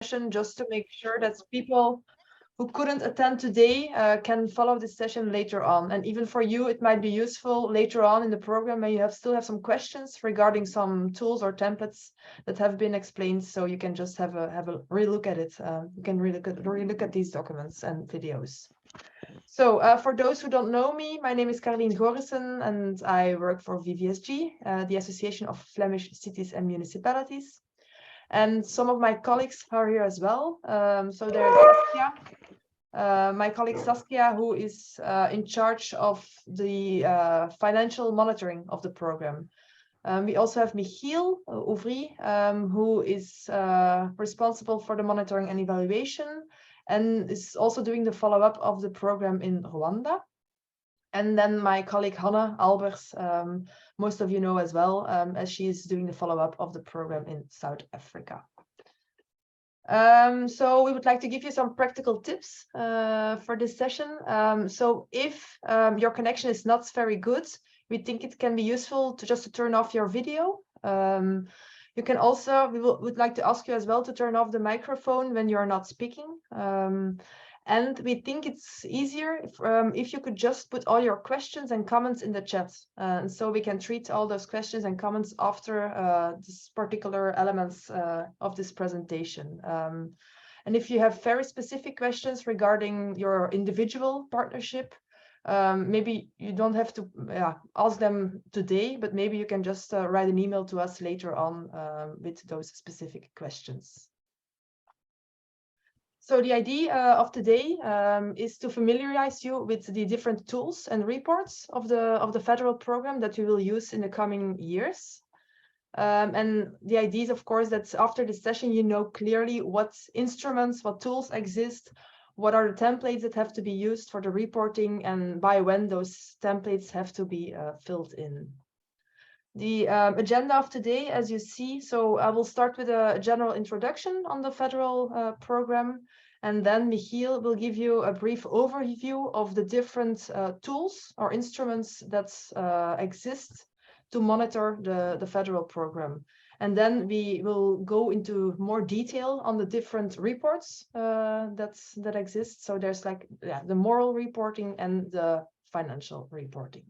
session just to make sure that people who couldn't attend today can follow this session later on. And even for you, it might be useful later on in the program when you still have some questions regarding some tools or templates that have been explained. So you can just have a relook at it. You can relook at these documents and videos. So for those who don't know me, my name is Caroline Gorissen and I work for VVSG, the Association of Flemish Cities and Municipalities. And some of my colleagues are here as well. So there's Saskia, my colleague Saskia, who is in charge of the financial monitoring of the program. We also have Michiel Ouvry, who is responsible for the monitoring and evaluation, and is also doing the follow-up of the program in Rwanda. And then my colleague Hanne Albers, most of you know as well, as she is doing the follow-up of the program in South Africa. So we would like to give you some practical tips for this session. So if your connection is not very good, we think it can be useful to just turn off your video. You can also, would like to ask you as well to turn off the microphone when you're not speaking. And we think it's easier if you could just put all your questions and comments in the chat. And so we can treat all those questions and comments after this particular elements of this presentation. And if you have very specific questions regarding your individual partnership, maybe you don't have to ask them today, but maybe you can just write an email to us later on with those specific questions. So the idea of today is to familiarize you with the different tools and reports of the federal program that we will use in the coming years. And the idea is, of course, that after this session, you know clearly what instruments, what tools exist, what are the templates that have to be used for the reporting, and by when those templates have to be filled in. The agenda of today, as you see, so I will start with a general introduction on the federal program, and then Michiel will give you a brief overview of the different tools or instruments that exist to monitor the federal program. And then we will go into more detail on the different reports that exist. So there's like the moral reporting and the financial reporting.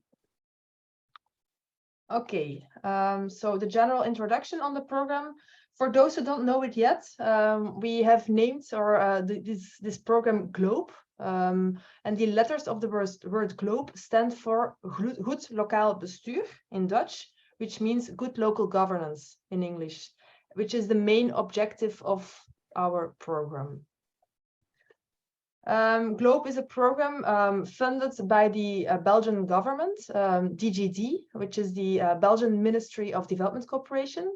Okay, so the general introduction on the program. For those who don't know it yet, we have named this program GLOBE, and the letters of the word GLOBE stand for Goed Lokaal Bestuur in Dutch, which means good local governance in English, which is the main objective of our program. GLOBE is a program funded by the Belgian government, DGD, which is the Belgian Ministry of Development Cooperation.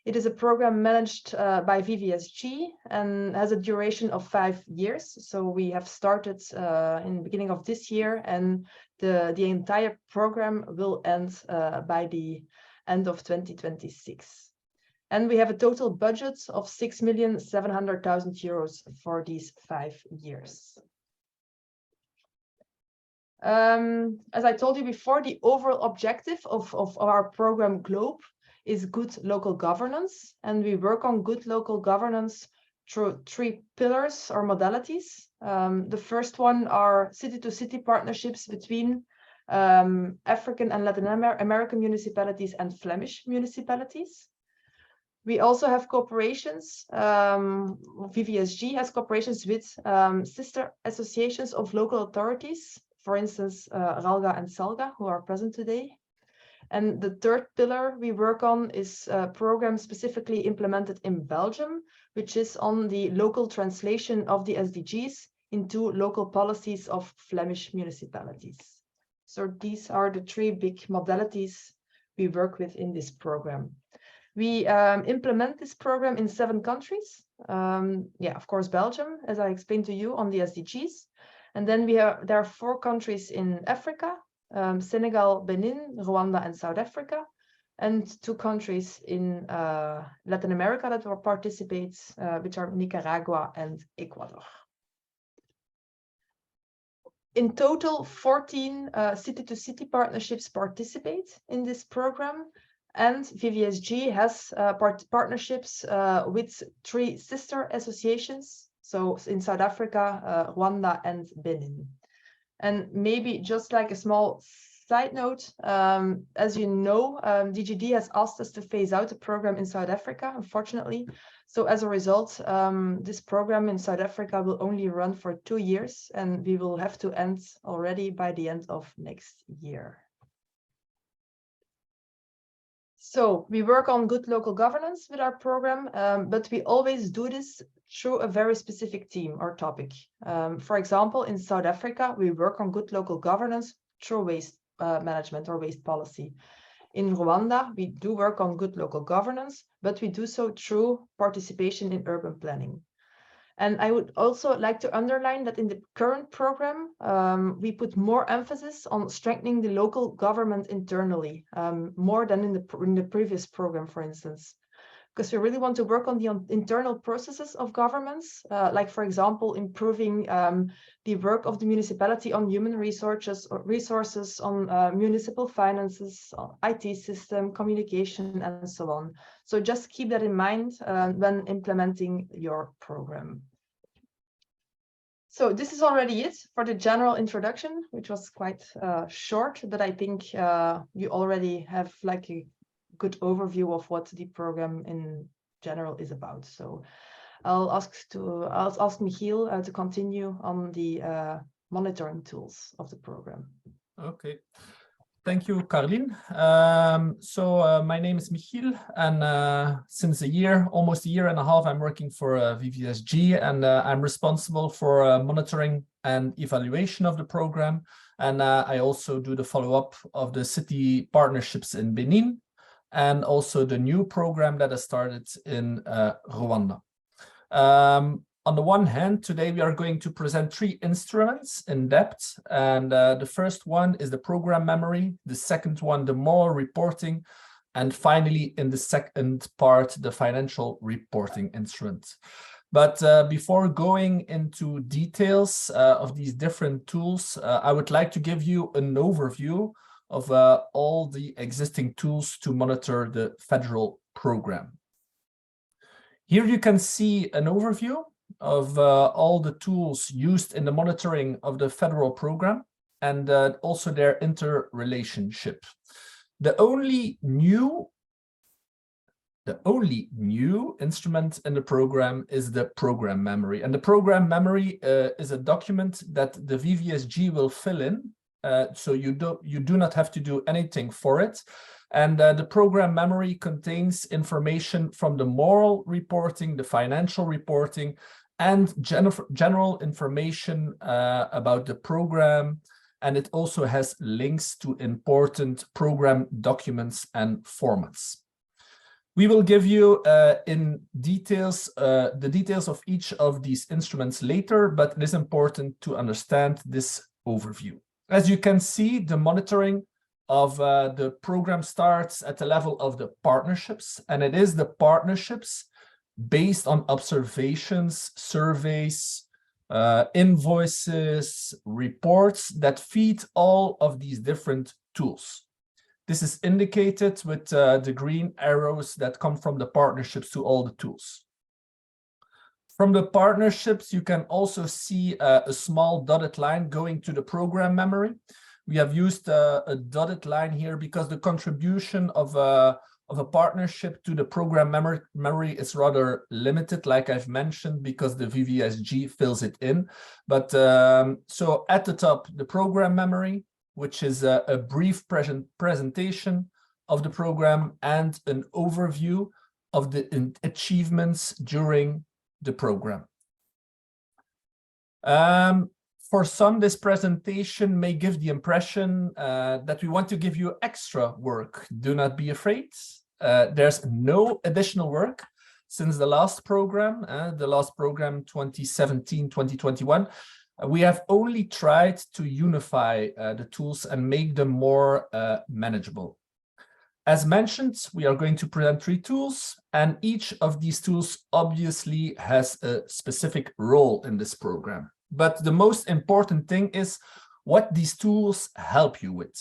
It is a program managed by VVSG and has a duration of 5 years. So we have started in the beginning of this year, and the entire program will end by the end of 2026. And we have a total budget of 6,700,000 euros for these 5 years. As I told you before, the overall objective of our program GLOBE is good local governance. And we work on good local governance through 3 pillars or modalities. The first one are city-to-city partnerships between African and Latin American municipalities and Flemish municipalities. We also have cooperations. VVSG has cooperations with sister associations of local authorities, for instance, RALGA and SALGA, who are present today. And the third pillar we work on is a program specifically implemented in Belgium, which is on the local translation of the SDGs into local policies of Flemish municipalities. So these are the 3 big modalities we work with in this program. We implement this program in 7 countries. Of course, Belgium, as I explained to you on the SDGs. And then there are 4 countries in Africa, Senegal, Benin, Rwanda, and South Africa, and 2 countries in Latin America that will participate, which are Nicaragua and Ecuador. In total, 14 city-to-city partnerships participate in this program. And VVSG has partnerships with 3 sister associations, so in South Africa, Rwanda, and Benin. And maybe just like a small side note, as you know, DGD has asked us to phase out the program in South Africa, unfortunately. So as a result, this program in South Africa will only run for 2 years, and we will have to end already by the end of next year. So we work on good local governance with our program, but we always do this through a very specific theme or topic. For example, in South Africa, we work on good local governance through waste management or waste policy. In Rwanda, we do work on good local governance, but we do so through participation in urban planning. And I would also like to underline that in the current program, we put more emphasis on strengthening the local government internally, more than in the previous program, for instance, because we really want to work on the internal processes of governments, like, for example, improving the work of the municipality on human resources, on municipal finances, on IT system, communication, and so on. So just keep that in mind when implementing your program. So this is already it for the general introduction, which was quite short, but I think you already have like a good overview of what the program in general is about. So I'll ask Michiel to continue on the monitoring tools of the program. Okay. Thank you, Carlien. My name is Michiel, and since almost a year and a half, I'm working for VVSG, and I'm responsible for monitoring and evaluation of the program. And I also do the follow-up of the city partnerships in Benin, and also the new program that has started in Rwanda. On the one hand, today we are going to present 3 instruments in depth, and the first one is the program memory, the second one, the moral reporting, and finally, in the second part, the financial reporting instrument. But before going into details of these different tools, I would like to give you an overview of all the existing tools to monitor the federal program. Here you can see an overview of all the tools used in the monitoring of the federal program, and also their interrelationship. The only new instrument in the program is the program memory, and the program memory is a document that the VVSG will fill in, so you do not have to do anything for it. And the program memory contains information from the moral reporting, the financial reporting, and general information about the program. And it also has links to important program documents and formats. We will give you in details the details of each of these instruments later, but it is important to understand this overview. As you can see, the monitoring of the program starts at the level of the partnerships, and it is the partnerships based on observations, surveys, invoices, reports that feed all of these different tools. This is indicated with the green arrows that come from the partnerships to all the tools. From the partnerships, you can also see a small dotted line going to the program memory. We have used a dotted line here because the contribution of a partnership to the program memory is rather limited, like I've mentioned, because the VVSG fills it in. But so at the top, the program memory, which is a brief presentation of the program and an overview of the achievements during the program. For some, this presentation may give the impression that we want to give you extra work. Do not be afraid. There's no additional work since the last program 2017-2021. We have only tried to unify the tools and make them more manageable. As mentioned, we are going to present 3 tools, and each of these tools obviously has a specific role in this program. But the most important thing is what these tools help you with.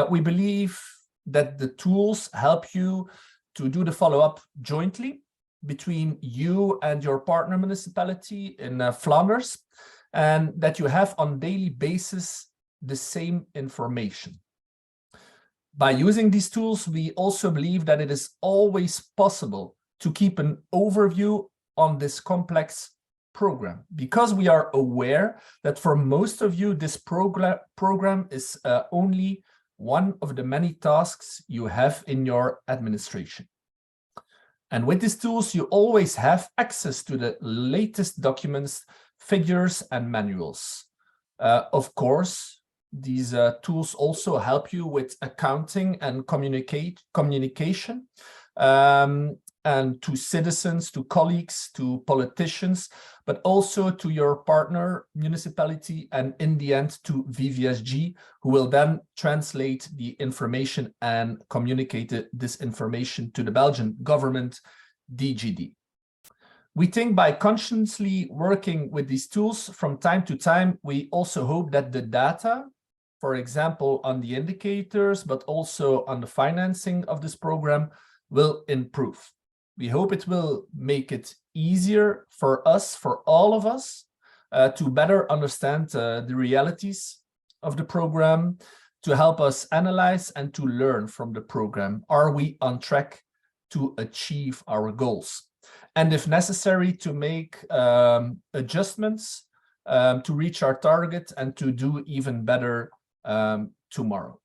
We believe that the tools help you to do the follow-up jointly between you and your partner municipality in Flanders, and that you have on daily basis the same information. By using these tools, we also believe that it is always possible to keep an overview on this complex program, because we are aware that for most of you, this program is only one of the many tasks you have in your administration. And with these tools, you always have access to the latest documents, figures, and manuals. Of course, these tools also help you with accounting and communication, and to citizens, to colleagues, to politicians, but also to your partner municipality, and in the end to VVSG, who will then translate the information and communicate this information to the Belgian government, DGD. We think by consciously working with these tools from time to time, we also hope that the data, for example, on the indicators, but also on the financing of this program, will improve. We hope it will make it easier for us, for all of us, to better understand the realities of the program, to help us analyze and to learn from the program. Are we on track to achieve our goals? And if necessary, to make adjustments to reach our target and to do even better tomorrow.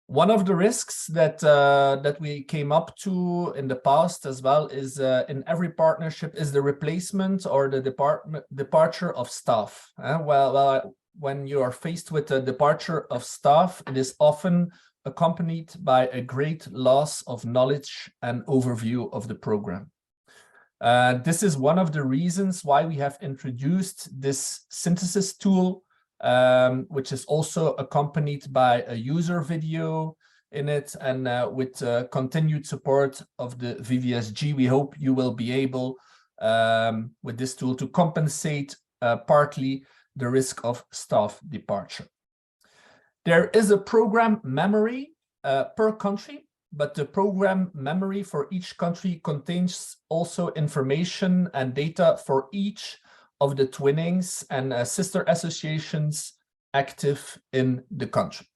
One of the risks that we came up to in the past as well is in every partnership is the replacement or the departure of staff. When you are faced with the departure of staff, it is often accompanied by a great loss of knowledge and overview of the program. This is one of the reasons why we have introduced this synthesis tool, which is also accompanied by a user video in it, and with continued support of the VVSG, we hope you will be able, with this tool, to compensate partly the risk of staff departure. There is a program memory per country, but the program memory for each country contains also information and data for each of the twinnings and sister associations active in the country.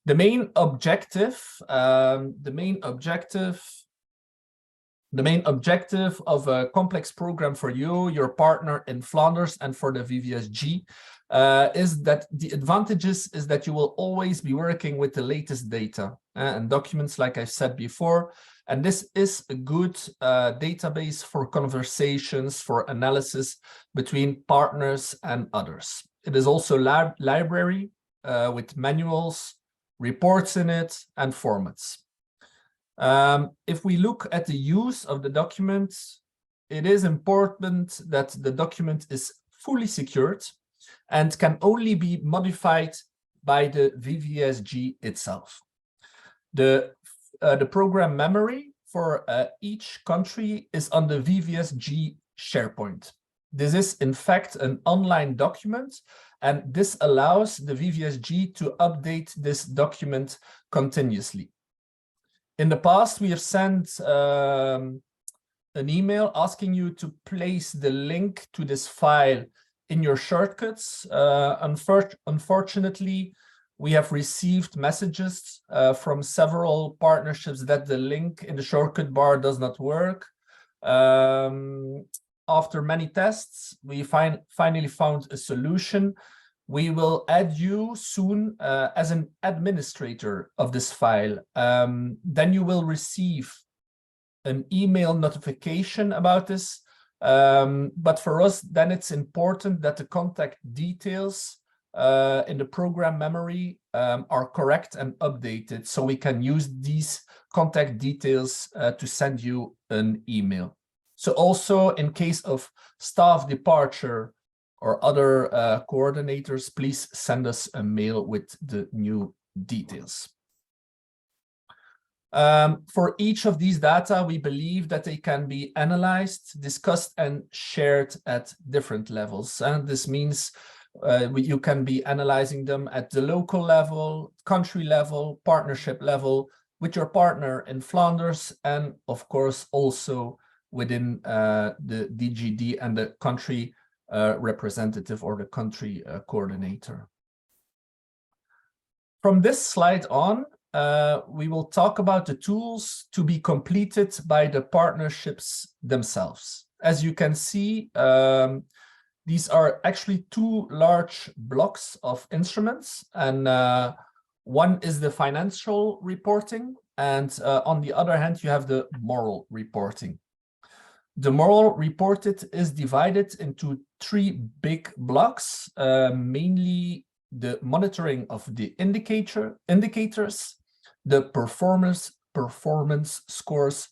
The main objective of a complex program for you, your partner in Flanders, and for the VVSG is that the advantages is that you will always be working with the latest data and documents, like I said before. And this is a good database for conversations, for analysis between partners and others. It is also a library with manuals, reports in it, and formats. If we look at the use of the document, it is important that the document is fully secured and can only be modified by the VVSG itself. The program memory for each country is on the VVSG SharePoint. This is in fact an online document, and this allows the VVSG to update this document continuously. In the past, we have sent an email asking you to place the link to this file in your shortcuts. Unfortunately, we have received messages from several partnerships that the link in the shortcut bar does not work. After many tests, we finally found a solution. We will add you soon as an administrator of this file. Then you will receive an email notification about this. But for us, then it's important that the contact details in the program memory are correct and updated, so we can use these contact details to send you an email. So also in case of staff departure or other coordinators, please send us a mail with the new details. For each of these data, we believe that they can be analyzed, discussed, and shared at different levels. And this means You can be analyzing them at the local level, country level, partnership level, with your partner in Flanders, and of course also within the DGD and the country representative or the country coordinator. From this slide on, we will talk about the tools to be completed by the partnerships themselves. As you can see, these are actually two large blocks of instruments, and one is the financial reporting, and on the other hand, you have the moral reporting. The moral reported is divided into three big blocks, mainly the monitoring of the indicators, the performance scores,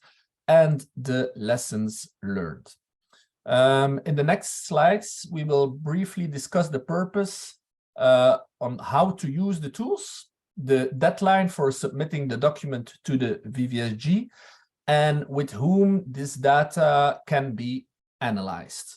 and the lessons learned. In the next slides, we will briefly discuss the purpose on how to use the tools, the deadline for submitting the document to the VVSG, and with whom this data can be analyzed.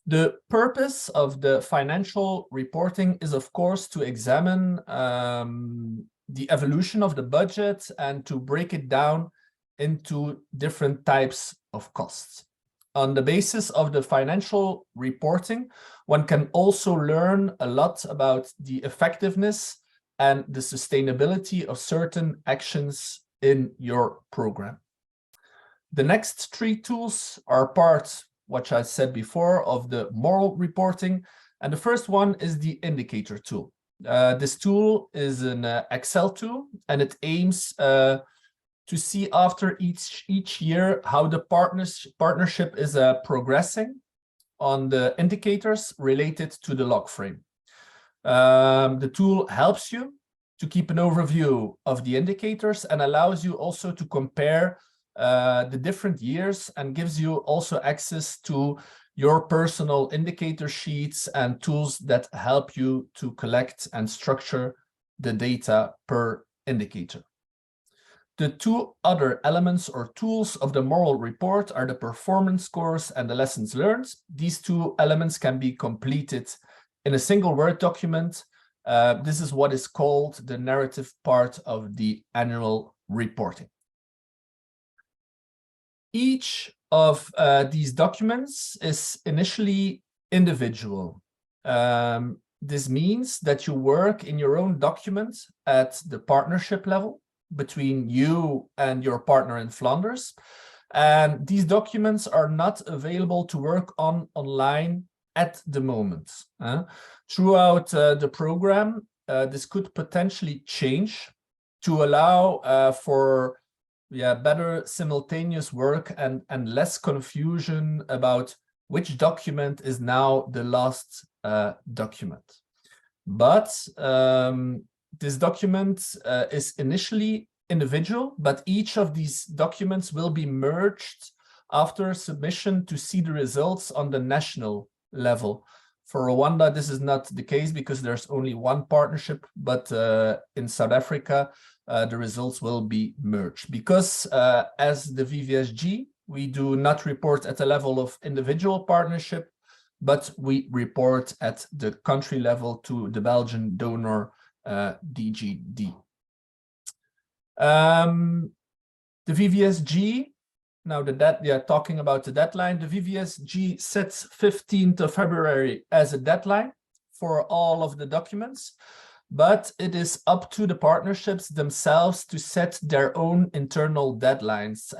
The purpose of the financial reporting is, of course, to examine the evolution of the budget and to break it down into different types of costs. On the basis of the financial reporting, one can also learn a lot about the effectiveness and the sustainability of certain actions in your program. The next three tools are part, what I said before, of the moral reporting. And the first one is the indicator tool. This tool is an Excel tool, and it aims to see after each year how the partnership is progressing on the indicators related to the log frame. The tool helps you to keep an overview of the indicators and allows you also to compare the different years, and gives you also access to your personal indicator sheets and tools that help you to collect and structure the data per indicator. The two other elements or tools of the moral report are the performance scores and the lessons learned. These two elements can be completed in a single Word document. This is what is called the narrative part of the annual reporting. Each of these documents is initially individual. This means that you work in your own document at the partnership level between you and your partner in Flanders. And these documents are not available to work on online at the moment. Throughout the program, this could potentially change to allow for better simultaneous work and less confusion about which document is now the last document. But this document is initially individual, but each of these documents will be merged after submission to see the results on the national level. For Rwanda, this is not the case because there's only one partnership, but in South Africa, the results will be merged. Because as the VVSG, we do not report at the level of individual partnership, but we report at the country level to the Belgian donor DGD. The VVSG, now talking about the deadline, the VVSG sets 15th of February as a deadline for all of the documents, but it is up to the partnerships themselves to set their own internal deadlines,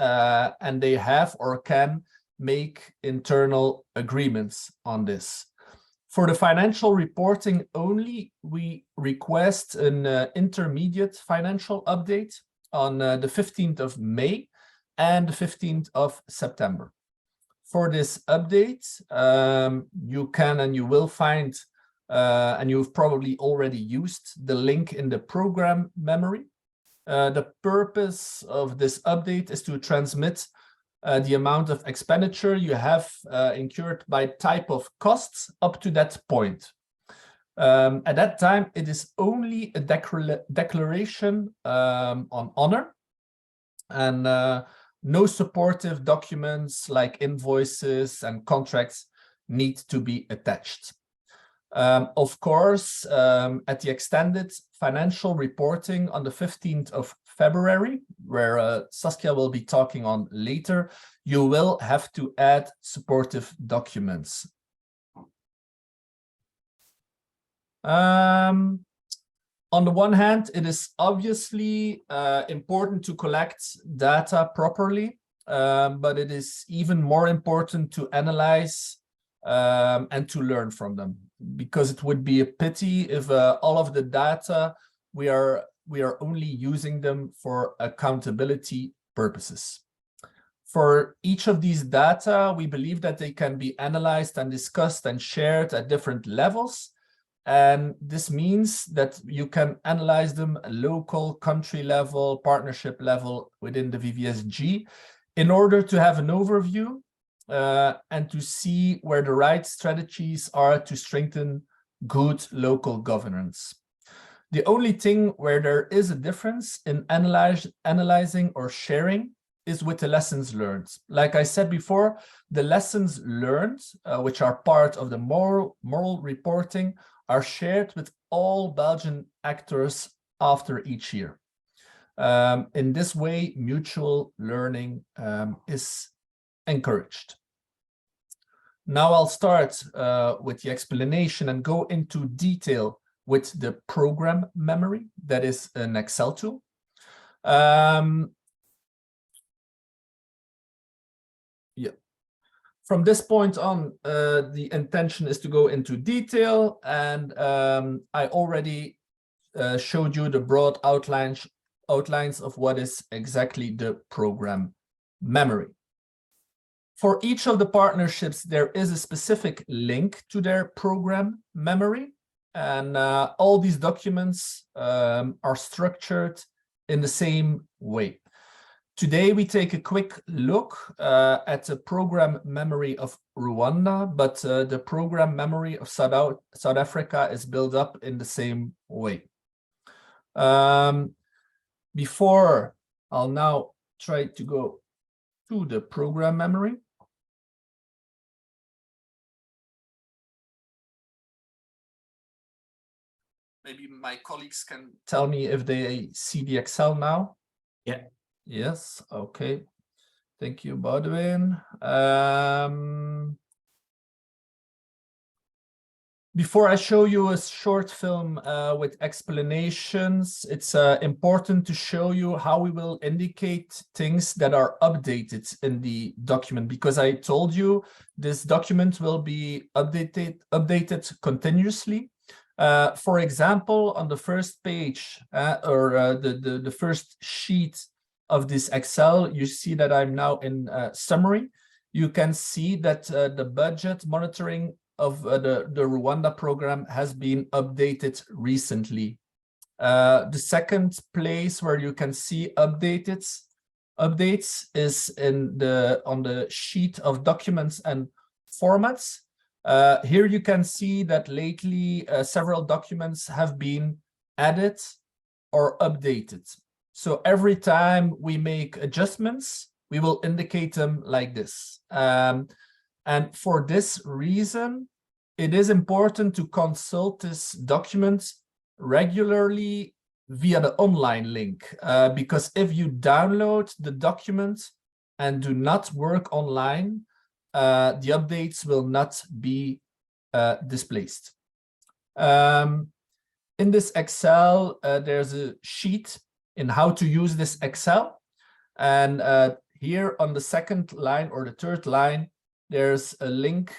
and they have or can make internal agreements on this. For the financial reporting only, we request an intermediate financial update on the 15th of May and the 15th of September. For this update, you can and you will find, and you've probably already used the link in the program memory. The purpose of this update is to transmit the amount of expenditure you have incurred by type of costs up to that point. At that time, it is only a declaration on honor, and no supportive documents like invoices and contracts need to be attached. Of course, at the extended financial reporting on the 15th of February, where Saskia will be talking on later, you will have to add supportive documents. On the one hand, it is obviously important to collect data properly, but it is even more important to analyze and to learn from them, because it would be a pity if all of the data we are only using them for accountability purposes. For each of these data, we believe that they can be analyzed and discussed and shared at different levels. And this means that you can analyze them at local, country level, partnership level within the VVSG in order to have an overview and to see where the right strategies are to strengthen good local governance. The only thing where there is a difference in analyzing or sharing is with the lessons learned. Like I said before, the lessons learned, which are part of the moral reporting, are shared with all Belgian actors after each year. In this way, mutual learning is encouraged. Now I'll start with the explanation and go into detail with the program memory, that is an Excel tool. From this point on, the intention is to go into detail, and I already showed you the broad outlines of what is exactly the program memory. For each of the partnerships, there is a specific link to their program memory, and all these documents are structured in the same way. Today, we take a quick look at the program memory of Rwanda, but the program memory of South Africa is built up in the same way. Before, I'll now try to go to the program memory. Maybe my colleagues can tell me if they see the Excel now. Yeah. Yes, okay. Thank you, Bodwin. Before I show you a short film with explanations, it's important to show you how we will indicate things that are updated in the document, because I told you this document will be updated continuously. For example, on the first page or the first sheet of this Excel, you see that I'm now in summary. You can see that the budget monitoring of the Rwanda program has been updated recently. The second place where you can see updates is on the sheet of documents and formats. Here you can see that lately several documents have been added or updated. So every time we make adjustments, we will indicate them like this. And for this reason, it is important to consult this document regularly via the online link, because if you download the document and do not work online, the updates will not be displaced. In this Excel, there's a sheet in how to use this Excel. And here on the second line or the third line, there's a link.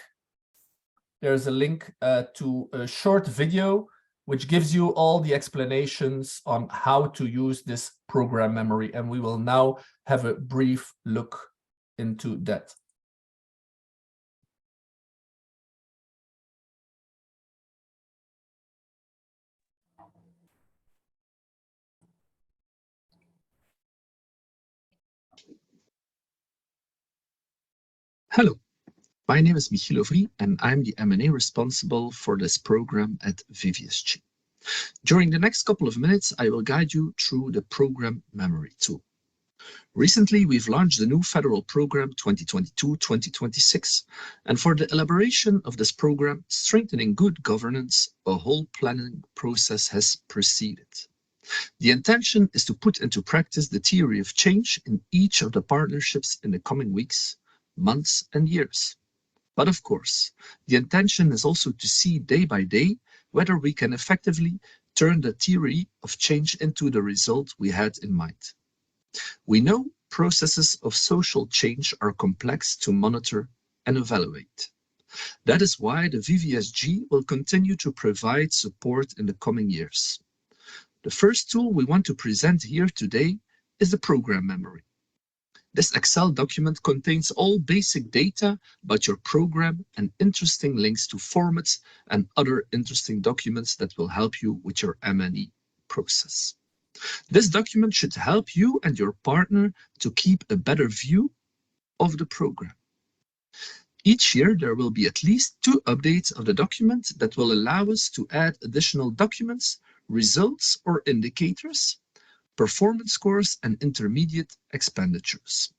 There's a link to a short video, which gives you all the explanations on how to use this program memory. And we will now have a brief look into that. Hello, my name is Michiel Ovry, and I'm the M&A responsible for this program at VVSG. During the next couple of minutes, I will guide you through the program memory tool. Recently, we've launched the new federal program 2022-2026, and for the elaboration of this program, Strengthening Good Governance, a whole planning process has proceeded. The intention is to put into practice the theory of change in each of the partnerships in the coming weeks, months, and years. But of course, the intention is also to see day by day whether we can effectively turn the theory of change into the result we had in mind. We know processes of social change are complex to monitor and evaluate. That is why the VVSG will continue to provide support in the coming years. The first tool we want to present here today is the program memory. This Excel document contains all basic data about your program and interesting links to formats and other interesting documents that will help you with your M&E process. This document should help you and your partner to keep a better view of the program. Each year, there will be at least 2 updates of the document that will allow us to add additional documents, results or indicators, performance scores, and intermediate expenditures.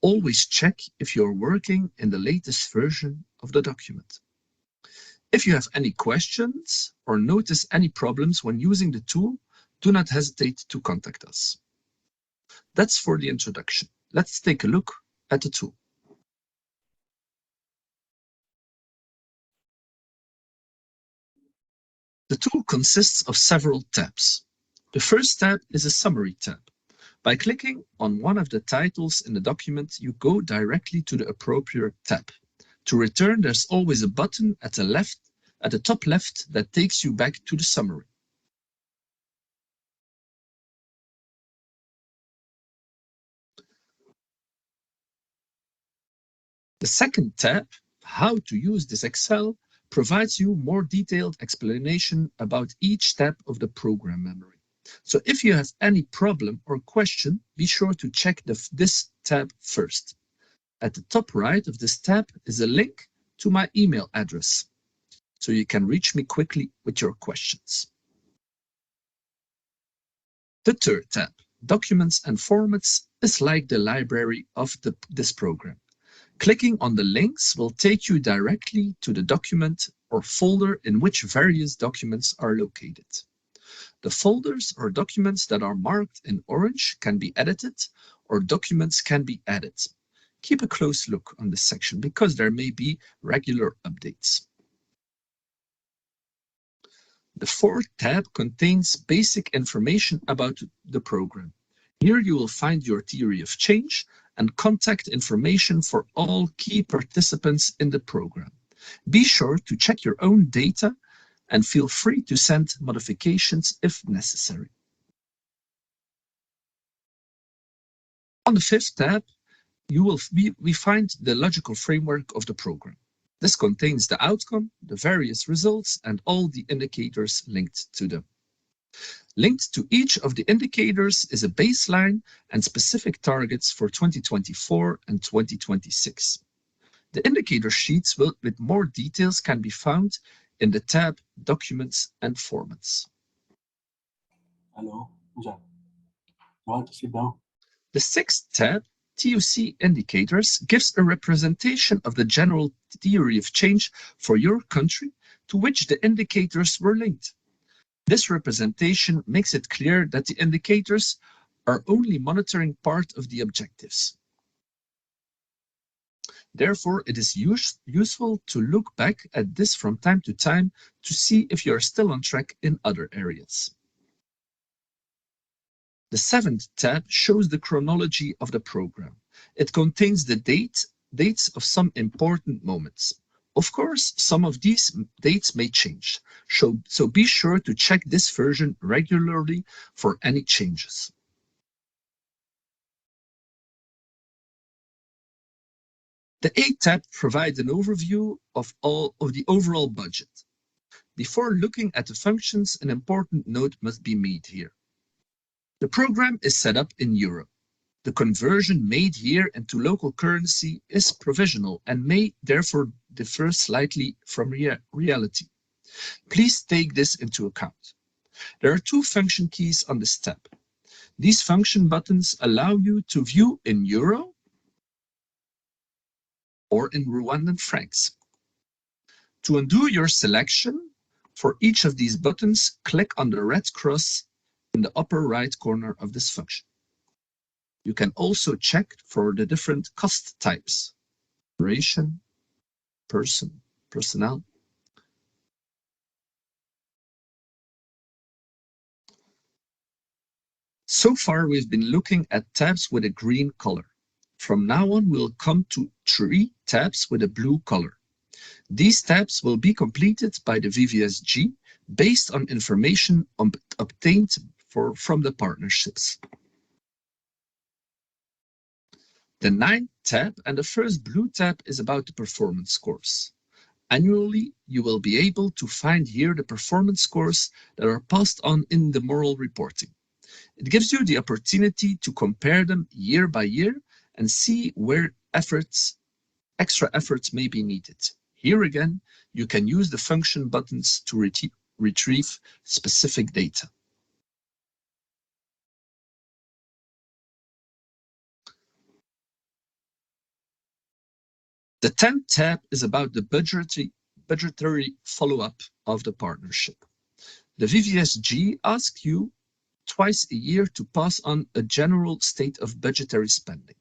Always check if you're working in the latest version of the document. If you have any questions or notice any problems when using the tool, do not hesitate to contact us. That's for the introduction. Let's take a look at the tool. The tool consists of several tabs. The first tab is a summary tab. By clicking on one of the titles in the document, you go directly to the appropriate tab. To return, there's always a button at the top left that takes you back to the summary. The second tab, How to use this Excel, provides you more detailed explanation about each step of the program memory. So if you have any problem or question, be sure to check this tab first. At the top right of this tab is a link to my email address, so you can reach me quickly with your questions. The third tab, Documents and Formats, is like the library of this program. Clicking on the links will take you directly to the document or folder in which various documents are located. The folders or documents that are marked in orange can be edited, or documents can be added. Keep a close look on this section because there may be regular updates. The fourth tab contains basic information about the program. Here you will find your theory of change and contact information for all key participants in the program. Be sure to check your own data and feel free to send modifications if necessary. On the fifth tab, we find the logical framework of the program. This contains the outcome, the various results, and all the indicators linked to them. Linked to each of the indicators is a baseline and specific targets for 2024 and 2026. The indicator sheets with more details can be found in the tab Documents and Formats. Hello, you want to sit down? The sixth tab, TOC Indicators, gives a representation of the general theory of change for your country to which the indicators were linked. This representation makes it clear that the indicators are only monitoring part of the objectives. Therefore, it is useful to look back at this from time to time to see if you are still on track in other areas. The seventh tab shows the chronology of the program. It contains the dates of some important moments. Of course, some of these dates may change, so be sure to check this version regularly for any changes. The eighth tab provides an overview of the overall budget. Before looking at the functions, an important note must be made here. The program is set up in euro. The conversion made here into local currency is provisional and may therefore differ slightly from reality. Please take this into account. There are two function keys on this tab. These function buttons allow you to view in euro or in Rwandan francs. To undo your selection, for each of these buttons, click on the red cross in the upper right corner of this function. You can also check for the different cost types: operation, person, personnel. So far, we've been looking at tabs with a green color. From now on, we'll come to 3 tabs with a blue color. These tabs will be completed by the VVSG based on information obtained from the partnerships. The 9th tab and the first blue tab is about the performance scores. Annually, you will be able to find here the performance scores that are passed on in the moral reporting. It gives you the opportunity to compare them year by year and see where extra efforts may be needed. Here again, you can use the function buttons to retrieve specific data. The 10th tab is about the budgetary follow-up of the partnership. The VVSG asks you twice a year to pass on a general state of budgetary spending.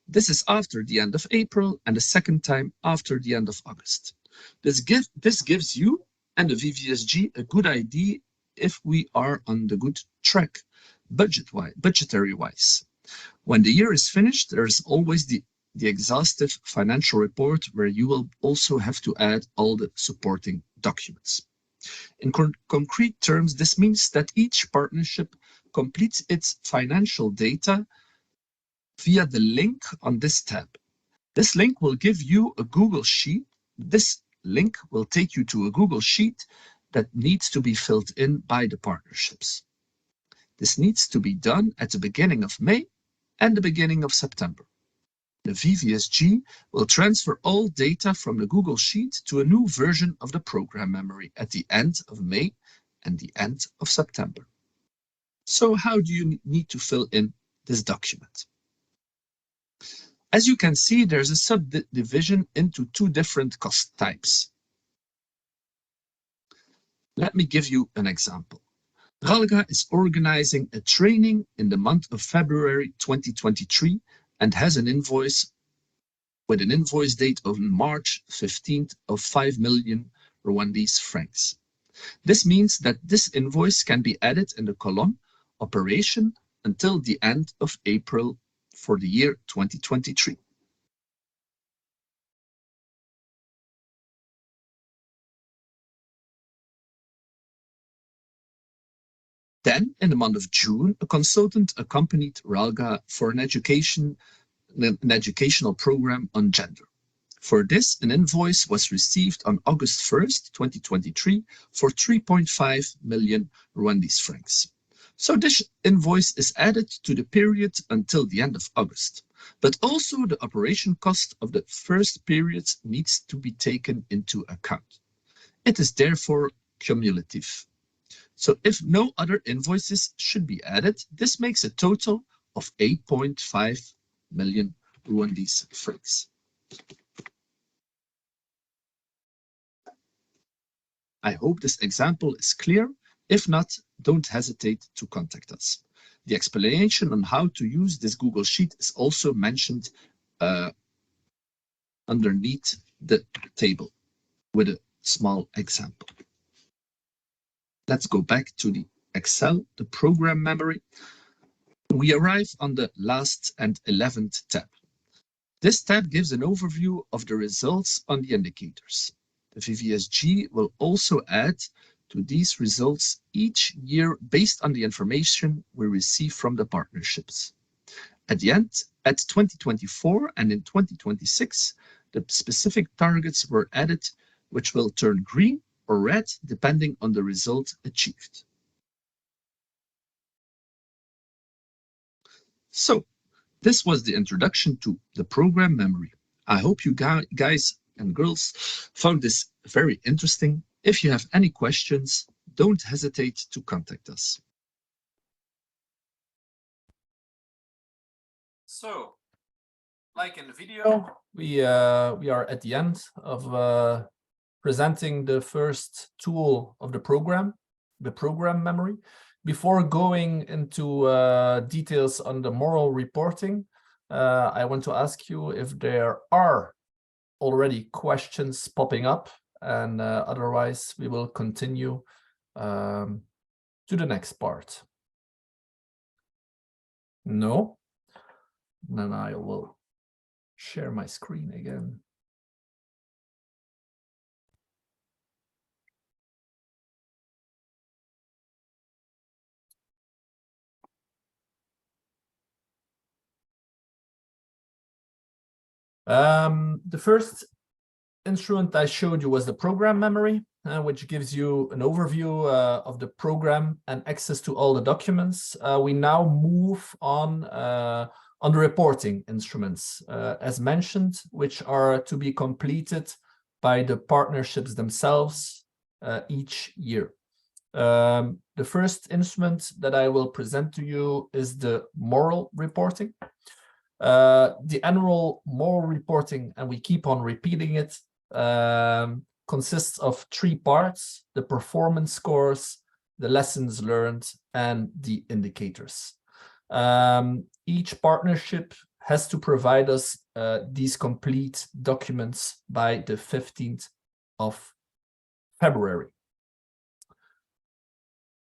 This is after the end of April and the second time after the end of August. This gives you and the VVSG a good idea if we are on the good track budgetary-wise. When the year is finished, there is always the exhaustive financial report where you will also have to add all the supporting documents. In concrete terms, this means that each partnership completes its financial data via the link on this tab. This link will give you a Google Sheet. This link will take you to a Google Sheet that needs to be filled in by the partnerships. This needs to be done at the beginning of May and the beginning of September. The VVSG will transfer all data from the Google Sheet to a new version of the program memory at the end of May and the end of September. So how do you need to fill in this document? As you can see, there's a subdivision into 2 different cost types. Let me give you an example. RALGA is organizing a training in the month of February 2023 and has an invoice with an invoice date of March 15th of 5 million Rwandese francs. This means that this invoice can be added in the column operation until the end of April for the year 2023. Then, in the month of June, a consultant accompanied RALGA for an educational program on gender. For this, an invoice was received on August 1st, 2023 for 3.5 million Rwandese francs. So this invoice is added to the period until the end of August, but also the operation cost of the first period needs to be taken into account. It is therefore cumulative. So if no other invoices should be added, this makes a total of 8.5 million Rwandese francs. I hope this example is clear. If not, don't hesitate to contact us. The explanation on how to use this Google Sheet is also mentioned underneath the table with a small example. Let's go back to the Excel, the program memory. We arrive on the last and 11th tab. This tab gives an overview of the results on the indicators. The VVSG will also add to these results each year based on the information we receive from the partnerships. At the end, at 2024 and in 2026, the specific targets were added, which will turn green or red depending on the result achieved. So, this was the introduction to the program memory. I hope you guys and girls found this very interesting. If you have any questions, don't hesitate to contact us. So, like in the video, we are at the end of presenting the first tool of the program memory. Before going into details on the moral reporting, I want to ask you if there are already questions popping up, and otherwise we will continue to the next part. No? Then I will share my screen again. The first instrument I showed you was the program memory, which gives you an overview of the program and access to all the documents. We now move on the reporting instruments, as mentioned, which are to be completed by the partnerships themselves each year. The first instrument that I will present to you is the moral reporting. The annual moral reporting, and we keep on repeating it, consists of 3 parts: the performance scores, the lessons learned, and the indicators. Each partnership has to provide us these complete documents by the 15th of February.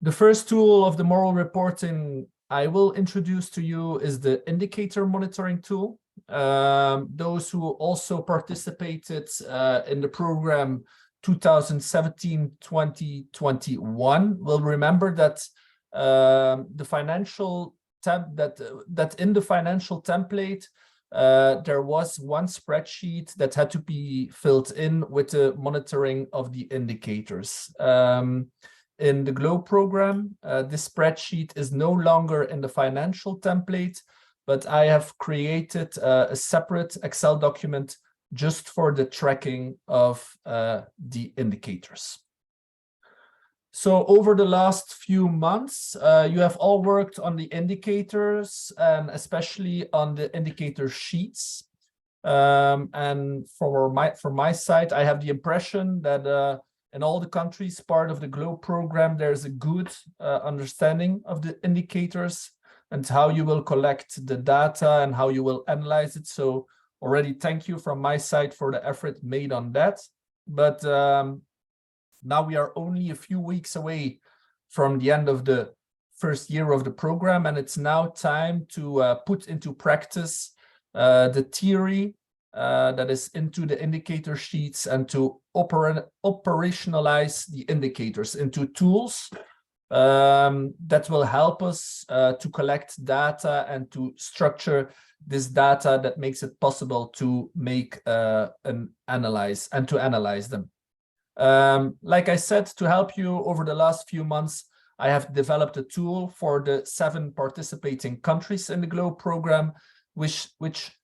The first tool of the moral reporting I will introduce to you is the indicator monitoring tool. Those who also participated in the program 2017-2021 will remember that the financial in the financial template there was one spreadsheet that had to be filled in with the monitoring of the indicators. In the GLOBE program, this spreadsheet is no longer in the financial template, but I have created a separate Excel document just for the tracking of the indicators. So over the last few months, you have all worked on the indicators and especially on the indicator sheets. And from my side, I have the impression that in all the countries part of the GLOBE program, there's a good understanding of the indicators and how you will collect the data and how you will analyze it. So already thank you from my side for the effort made on that. But now we are only a few weeks away from the end of the first year of the program, and it's now time to put into practice the theory that is into the indicator sheets and to operationalize the indicators into tools that will help us to collect data and to structure this data that makes it possible to make an analyze and to analyze them. Like I said, to help you over the last few months, I have developed a tool for the 7 participating countries in the GLOBE program, which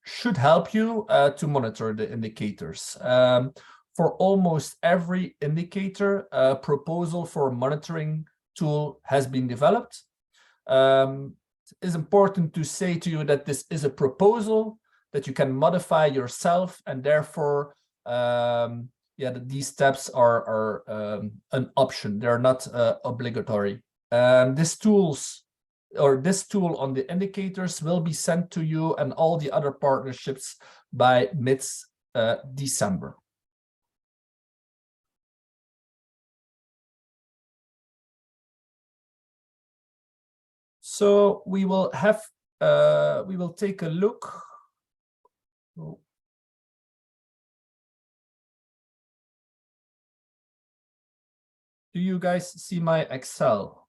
should help you to monitor the indicators. For almost every indicator, a proposal for a monitoring tool has been developed. It is important to say to you that this is a proposal that you can modify yourself, and therefore these steps are an option. They're not obligatory. This tool on the indicators will be sent to you and all the other partnerships by mid-December. So we will take a look. Do you guys see my Excel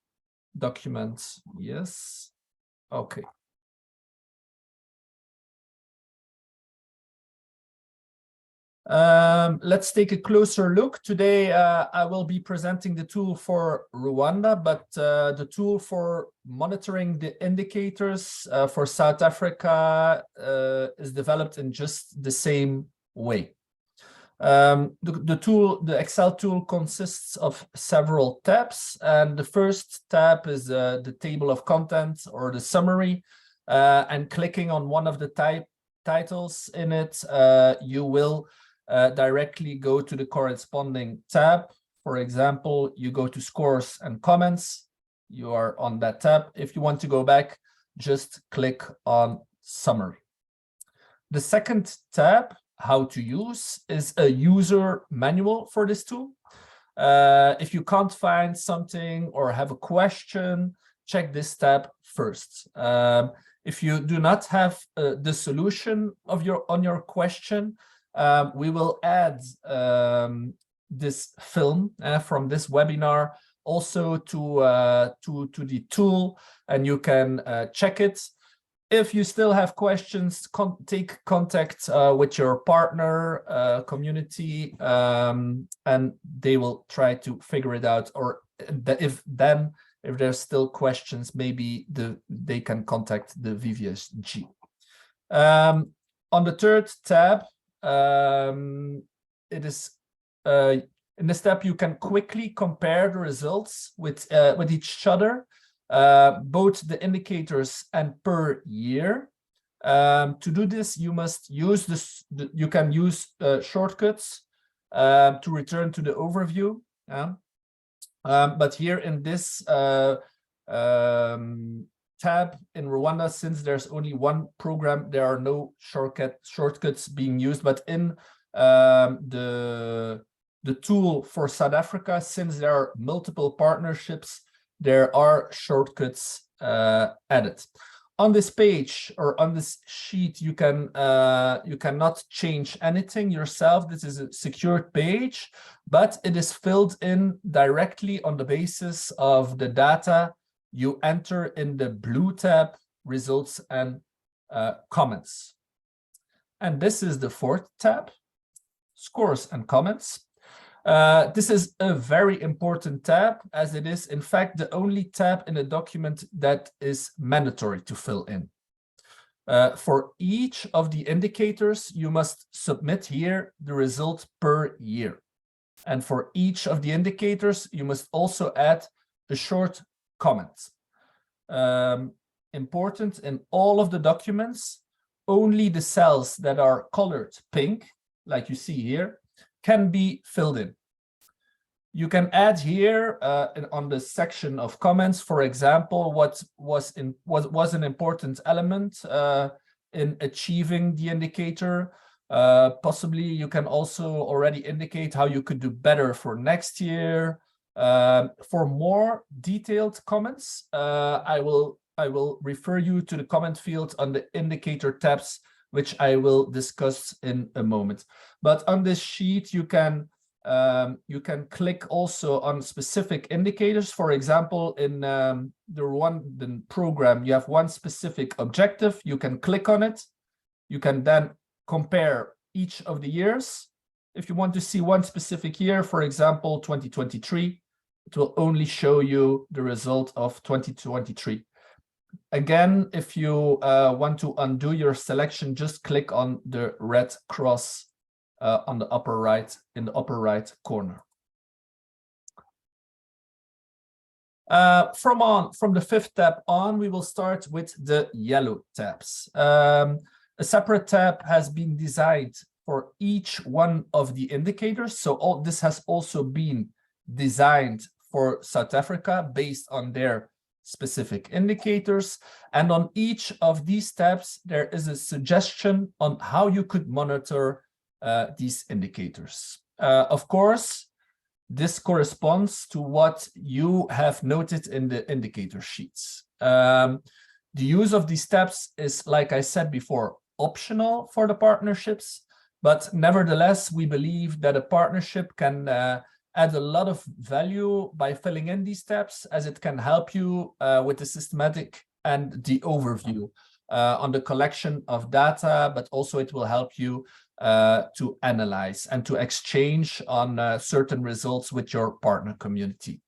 documents? Yes. Okay. Let's take a closer look. Today, I will be presenting the tool for Rwanda, but the tool for monitoring the indicators for South Africa is developed in just the same way. The Excel tool consists of several tabs, and the first tab is the table of contents or the summary. and clicking on one of the titles in it, you will directly go to the corresponding tab. For example, you go to scores and comments, you are on that tab. If you want to go back, just click on summary. The second tab, how to use, is a user manual for this tool. If you can't find something or have a question, check this tab first. If you do not have the solution of on your question, we will add this film from this webinar also to the tool, and you can check it. If you still have questions, take contact with your partner community, and they will try to figure it out. Or if there's still questions, maybe they can contact the VVSG. On the third tab, it is in this tab you can quickly compare the results with each other, both the indicators and per year. To do this, you must use this. You can use shortcuts to return to the overview. But here in this tab in Rwanda, since there's only one program, there are no shortcuts being used. But in the tool for South Africa, since there are multiple partnerships, there are shortcuts added. On this page or on this sheet, you cannot change anything yourself. This is a secured page, but it is filled in directly on the basis of the data you enter in the blue tab, results and comments. And this is the fourth tab, scores and comments. This is a very important tab, as it is in fact the only tab in a document that is mandatory to fill in. For each of the indicators, you must submit here the result per year. And for each of the indicators, you must also add a short comment. Important in all of the documents, only the cells that are colored pink, like you see here, can be filled in. You can add here on the section of comments, for example, what was an important element in achieving the indicator. Possibly you can also already indicate how you could do better for next year. For more detailed comments, I will refer you to the comment field on the indicator tabs, which I will discuss in a moment. But on this sheet, you can click also on specific indicators. For example, in the Rwandan program, you have one specific objective. You can click on it. You can then compare each of the years. If you want to see one specific year, for example, 2023, it will only show you the result of 2023. Again, if you want to undo your selection, just click on the red cross on the upper right, in the upper right corner. From the fifth tab on, we will start with the yellow tabs. A separate tab has been designed for each one of the indicators. So all this has also been designed for South Africa based on their specific indicators. And on each of these tabs, there is a suggestion on how you could monitor these indicators. Of course, this corresponds to what you have noted in the indicator sheets. The use of these tabs is, like I said before, optional for the partnerships, but nevertheless, we believe that a partnership can add a lot of value by filling in these tabs, as it can help you with the systematic and the overview on the collection of data, but also it will help you to analyze and to exchange on certain results with your partner community.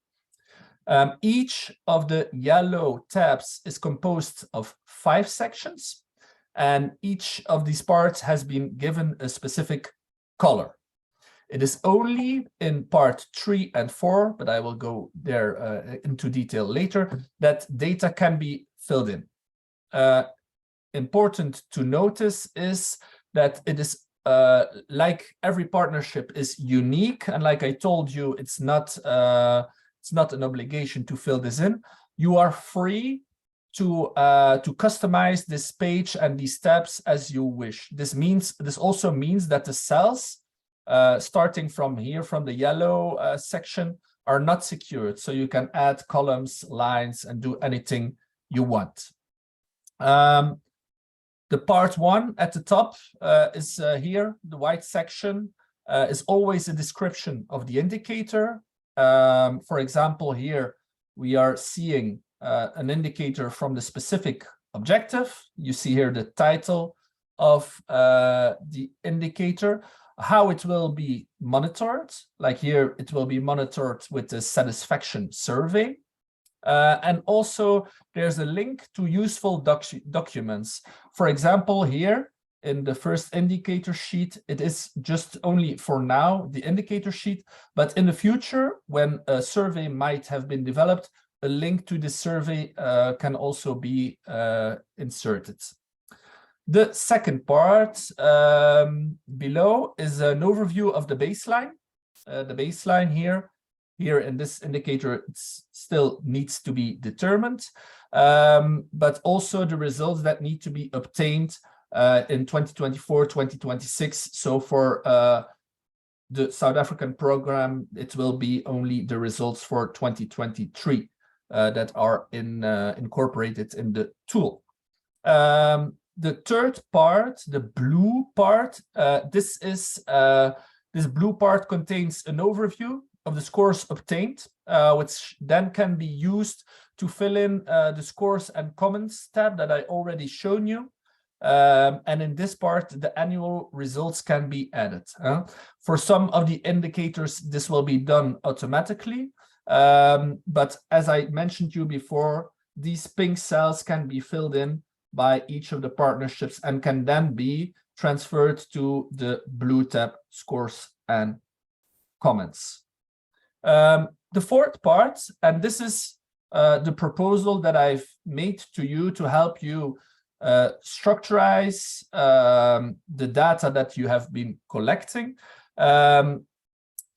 Each of the yellow tabs is composed of 5 sections, and each of these parts has been given a specific color. It is only in part 3 and 4, but I will go there into detail later, that data can be filled in. important to notice is that it is like every partnership is unique, and like I told you, it's not an obligation to fill this in. You are free to customize this page and these tabs as you wish. This also means that the cells starting from here, from the yellow section, are not secured, so you can add columns, lines, and do anything you want. The part 1 at the top is here. The white section is always a description of the indicator. For example, here we are seeing an indicator from the specific objective. You see here the title of the indicator, how it will be monitored. Like here, it will be monitored with the satisfaction survey. And also there's a link to useful documents. For example, here in the first indicator sheet, it is just only for now the indicator sheet, but in the future, when a survey might have been developed, a link to the survey can also be inserted. The second part below is an overview of the baseline. The baseline here in this indicator, it still needs to be determined, but also the results that need to be obtained in 2024, 2026. So for the South African program, it will be only the results for 2023 that are incorporated in the tool. The third part, the blue part, this blue part contains an overview of the scores obtained, which then can be used to fill in the scores and comments tab that I already shown you. And in this part, the annual results can be added. For some of the indicators, this will be done automatically. But as I mentioned to you before, these pink cells can be filled in by each of the partnerships and can then be transferred to the blue tab, scores and comments. The fourth part, and this is the proposal that I've made to you to help you structurize the data that you have been collecting.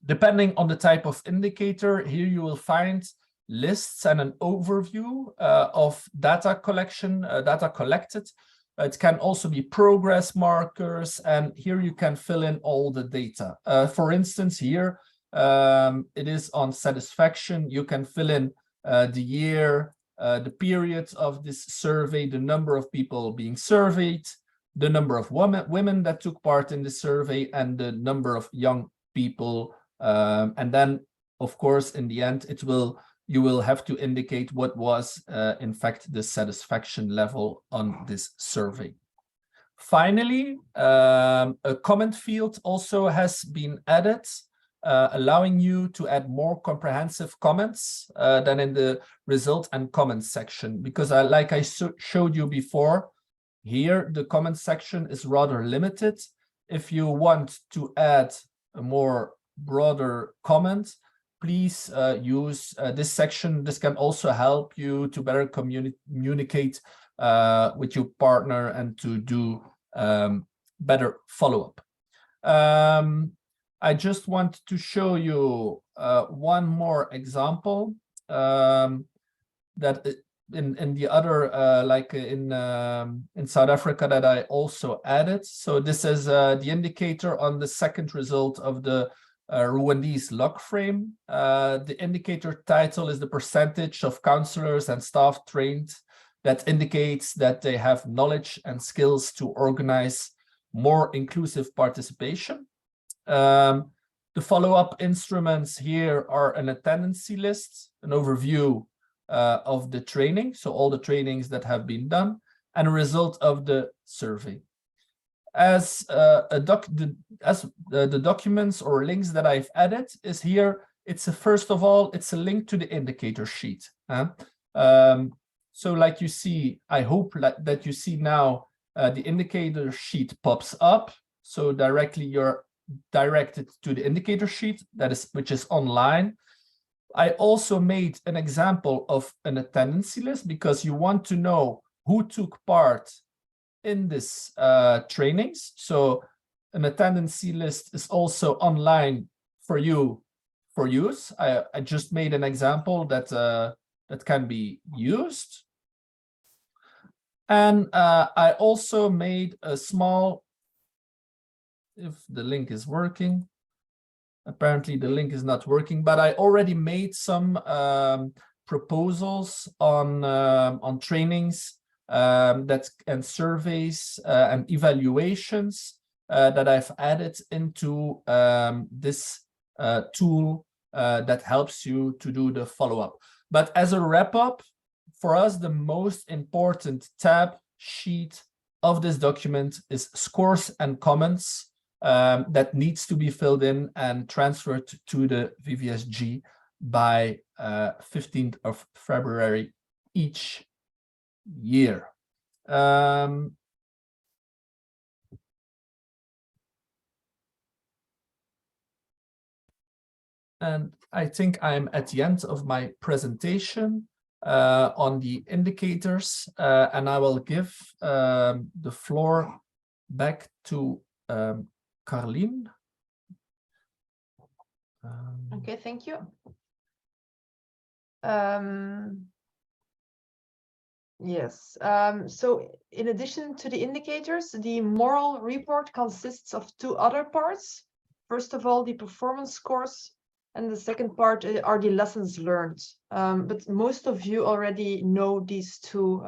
Depending on the type of indicator, here you will find lists and an overview of data collection, data collected. It can also be progress markers, and here you can fill in all the data. For instance, here it is on satisfaction. You can fill in the year, the period of this survey, the number of people being surveyed, the number of women that took part in the survey, and the number of young people. And then, of course, in the end, you will have to indicate what was, in fact, the satisfaction level on this survey. Finally, a comment field also has been added, allowing you to add more comprehensive comments than in the result and comments section. Because like I showed you before, here the comment section is rather limited. If you want to add a more broader comment, please use this section. This can also help you to better communicate with your partner and to do better follow-up. I just want to show you one more example that in the other, like in South Africa, that I also added. So this is the indicator on the second result of the Rwandese log frame. The indicator title is the percentage of counselors and staff trained. That indicates that they have knowledge and skills to organize more inclusive participation. The follow-up instruments here are an attendance list, an overview of the training, so all the trainings that have been done, and a result of the survey. As the documents or links that I've added is here. First of all, it's a link to the indicator sheet. So like you see, I hope that you see now the indicator sheet pops up. So directly you're directed to the indicator sheet which is online. I also made an example of an attendance list because you want to know who took part in this trainings. So an attendancy list is also online for you for use. I just made an example that that can be used. And I also made a small, if the link is working, apparently the link is not working, but I already made some proposals on trainings that and surveys and evaluations that I've added into this tool that helps you to do the follow-up. But as a wrap-up, for us, the most important tab sheet of this document is scores and comments that needs to be filled in and transferred to the VVSG by 15th of February each year. And I think I'm at the end of my presentation on the indicators, and I will give the floor back to Carlien. Okay, thank you. Yes, so in addition to the indicators, the moral report consists of two other parts. First of all, the performance scores, and the second part are the lessons learned. But most of you already know these two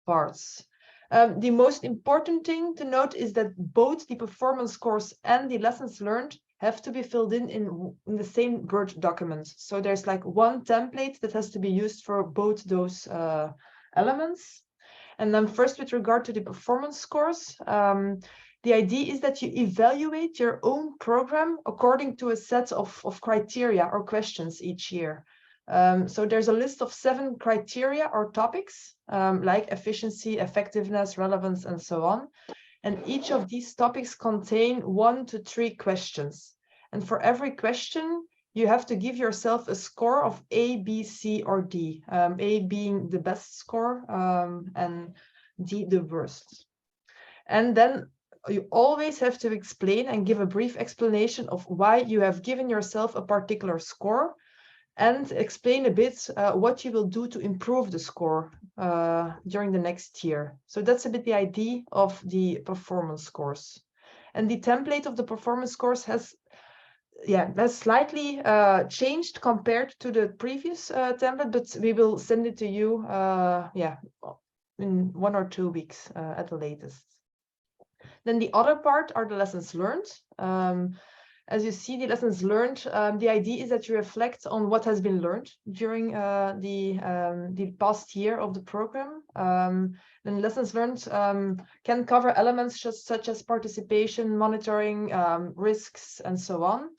parts. The most important thing to note is that both the performance scores and the lessons learned have to be filled in the same Word document. So there's like one template that has to be used for both those elements. And then first, with regard to the performance scores, the idea is that you evaluate your own program according to a set of criteria or questions each year. So there's a list of 7 criteria or topics, like efficiency, effectiveness, relevance, and so on. And each of these topics contain 1 to 3 questions. And for every question, you have to give yourself a score of A, B, C, or D. A being the best score, and D the worst. And then you always have to explain and give a brief explanation of why you have given yourself a particular score, and explain a bit what you will do to improve the score during the next year. So that's a bit the idea of the performance scores. And the template of the performance scores has slightly changed compared to the previous template, but we will send it to you in 1 or 2 weeks at the latest. Then the other part are the lessons learned. As you see, the lessons learned, the idea is that you reflect on what has been learned during the past year of the program. Then lessons learned can cover elements such as participation, monitoring, risks, and so on.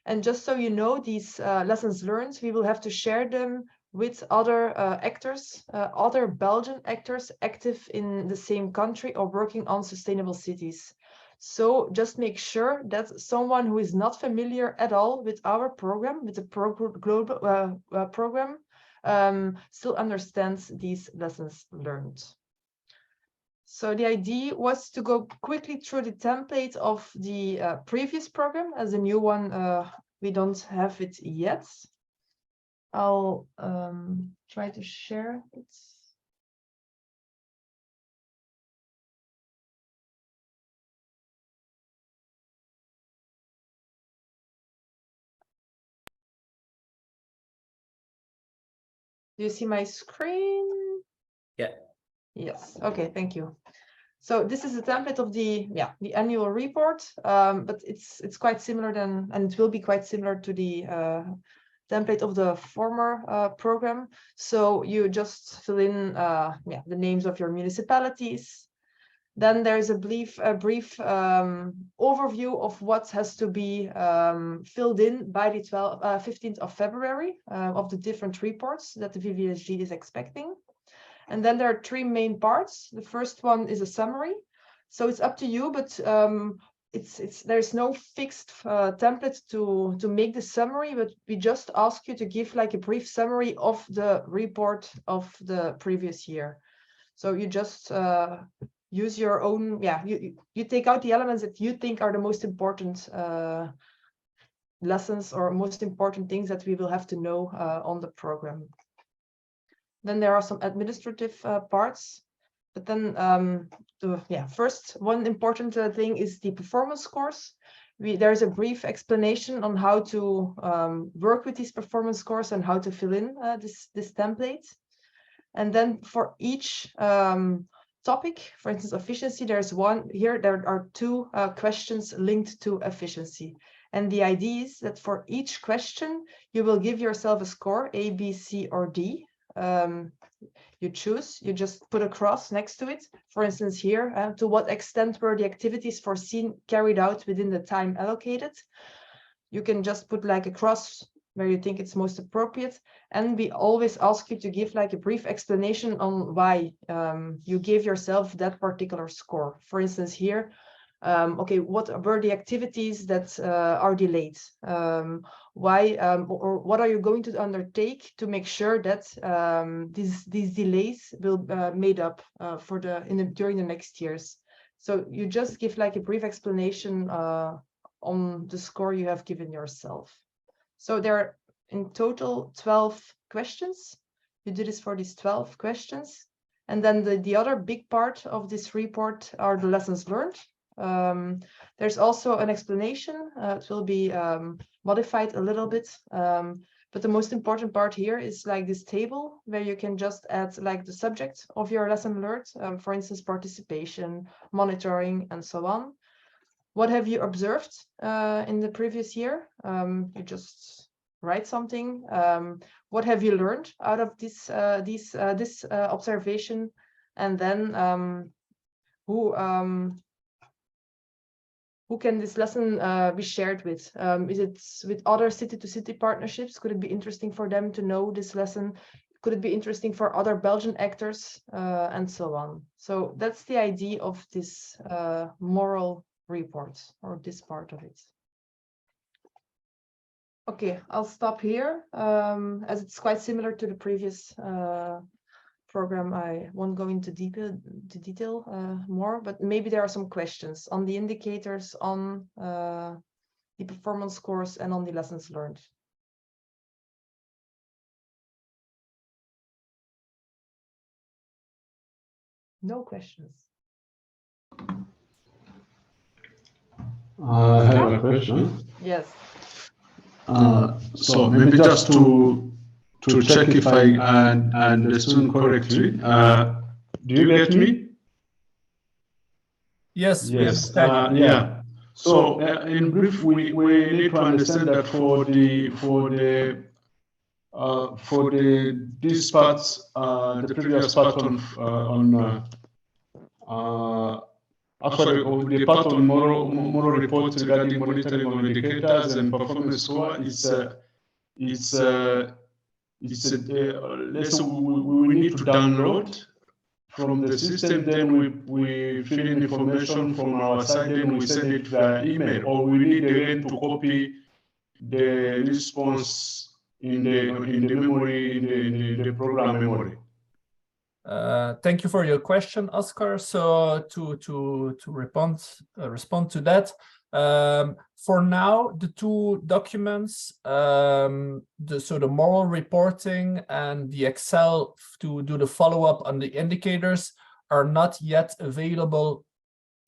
And just so you know, these lessons learned, we will have to share them with other actors, other Belgian actors active in the same country or working on sustainable cities. So just make sure that someone who is not familiar at all with our program, with the global program, still understands these lessons learned. So the idea was to go quickly through the template of the previous program. As a new one, we don't have it yet. I'll try to share it. Do you see my screen? Yeah. Yes. Okay, thank you. So this is a template of the annual report, but it's quite similar and it will be quite similar to the template of the former program. So you just fill in the names of your municipalities. Then there's a brief overview of what has to be filled in by the 15th of February of the different reports that the VVSG is expecting. And then there are 3 main parts. The first one is a summary. So it's up to you, but there's no fixed template to make the summary, but we just ask you to give like a brief summary of the report of the previous year. So you just use your own, you take out the elements that you think are the most important lessons or most important things that we will have to know on the program. Then there are some administrative parts, but then first one important thing is the performance scores. There's a brief explanation on how to work with these performance scores and how to fill in this template. And then for each topic, for instance, efficiency, there are 2 questions linked to efficiency. And the idea is that for each question, you will give yourself a score, A, B, C, or D. You choose, you just put a cross next to it. For instance, here, to what extent were the activities foreseen carried out within the time allocated? You can just put like a cross where you think it's most appropriate. And we always ask you to give like a brief explanation on why you gave yourself that particular score. For instance, here, okay, what were the activities that are delayed? Why or what are you going to undertake to make sure that these delays will made up during the next years? So you just give like a brief explanation on the score you have given yourself. So there are in total 12 questions. You do this for these 12 questions. And then the other big part of this report are the lessons learned. There's also an explanation. It will be modified a little bit. But the most important part here is like this table where you can just add like the subject of your lesson learned, for instance, participation, monitoring, and so on. What have you observed in the previous year? You just write something. What have you learned out of this observation? And then who can this lesson be shared with? Is it with other city-to-city partnerships? Could it be interesting for them to know this lesson? Could it be interesting for other Belgian actors and so on? So that's the idea of this moral report, or this part of it. Okay, I'll stop here as it's quite similar to the previous program. I won't go into detail more, but maybe there are some questions on the indicators, on the performance scores, and on the lessons learned. No questions. I have a question. Yes. So maybe just to check if I understood correctly. Do you get me? Yes. Yes. Yeah. So in brief, we need to understand that for this part, the previous part actually the part on moral reports regarding monitoring of indicators and performance score, let's say we need to download from the system, then we fill in information from our side, then we send it via email, or we need again to copy the response in the memory, in the program memory. Thank you for your question, Oscar. So to respond to that, for now, the 2 documents, so the moral reporting and the Excel to do the follow-up on the indicators are not yet available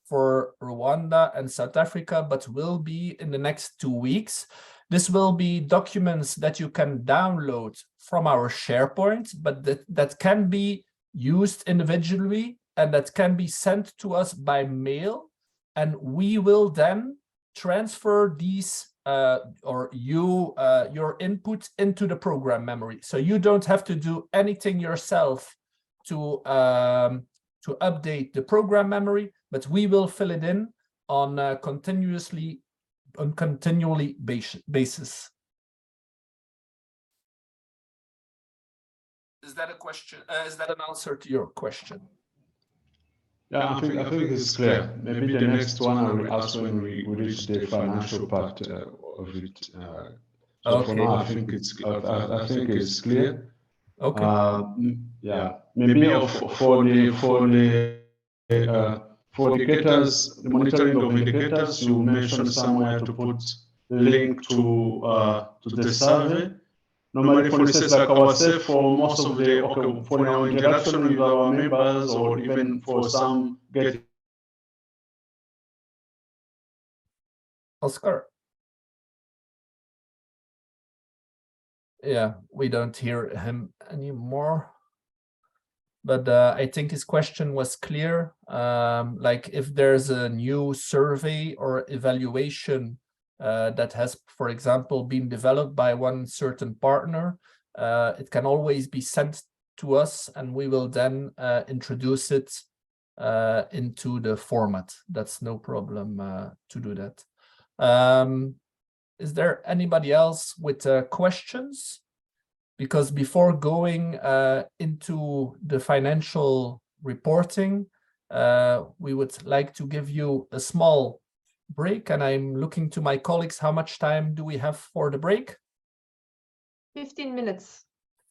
for Rwanda and South Africa, but will be in the next 2 weeks. This will be documents that you can download from our SharePoint, but that can be used individually and that can be sent to us by mail, and we will then transfer these your input into the program memory. So you don't have to do anything yourself to update the program memory, but we will fill it in on continually basis. Is that a question? Is that an answer to your question? Yeah, I think it's clear. Maybe the next one I will ask when we reach the financial part of it. So okay. For now, I think it's clear. Okay. Yeah, maybe for the indicators, the monitoring of indicators, you mentioned somewhere to put link to the survey. Normally, for instance, like ourselves, for most of the, for our interaction with our members, or even for some get. Oscar? Yeah, we don't hear him anymore. But I think his question was clear. Like if there's a new survey or evaluation that has, for example, been developed by one certain partner, it can always be sent to us and we will then introduce it into the format. That's no problem to do that. Is there anybody else with questions? Because before going into the financial reporting, we would like to give you a small break, and I'm looking to my colleagues. How much time do we have for the break? 15 minutes.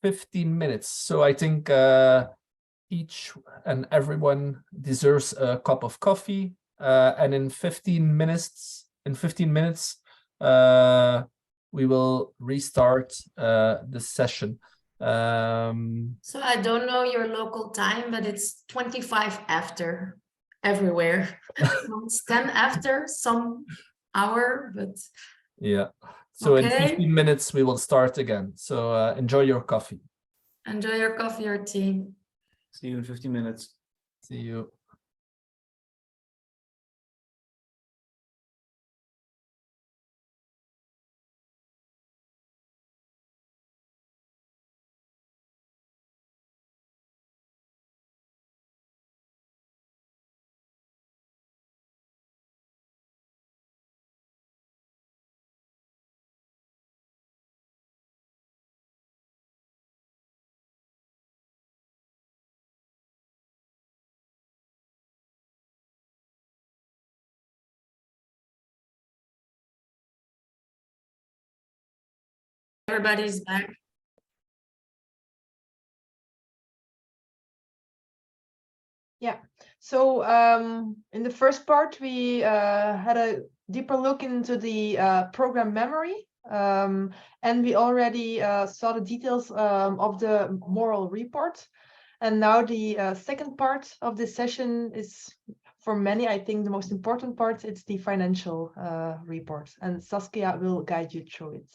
15 minutes. So I think each and everyone deserves a cup of coffee, and in 15 minutes, we will restart the session. So I don't know your local time, but it's 25 after everywhere. It's 10 after some hour, but yeah. So okay. In 15 minutes, we will start again. So enjoy your coffee. Enjoy your coffee or tea. See you in 15 minutes. See you. Everybody's back. Yeah, so in the first part, we had a deeper look into the program memory, and we already saw the details of the moral report. And now the second part of this session is, for many, I think the most important part. It's the financial report, and Saskia will guide you through it.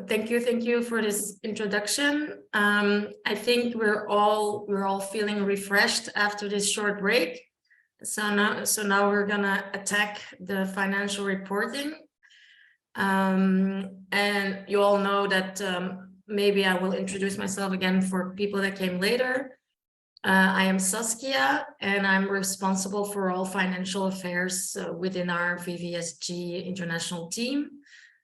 Thank you for this introduction. I think we're all feeling refreshed after this short break. So now we're gonna attack the financial reporting. And you all know that maybe I will introduce myself again for people that came later. I am Saskia, and I'm responsible for all financial affairs within our VVSG international team.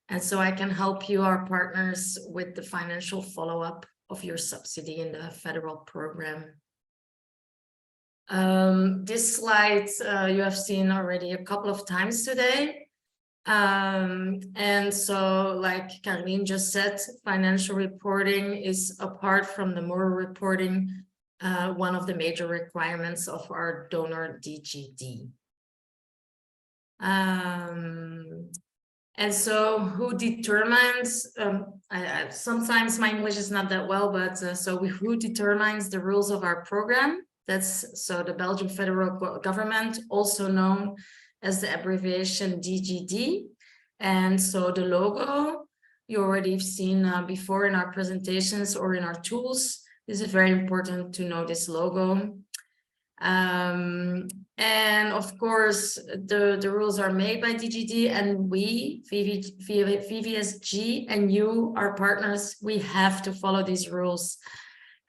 And so I can help you, our partners, with the financial follow-up of your subsidy in the federal program. This slide you have seen already a couple of times today. And so, like Caroline just said, financial reporting is, apart from the moral reporting, one of the major requirements of our donor DGD. And so who determines, sometimes my English is not that well, but who determines the rules of our program? That's the Belgian federal government, also known as the abbreviation DGD. And so the logo, you already have seen before in our presentations or in our tools. This is very important to know this logo. And of course, the rules are made by DGD, and we, VVSG, and you, our partners, we have to follow these rules.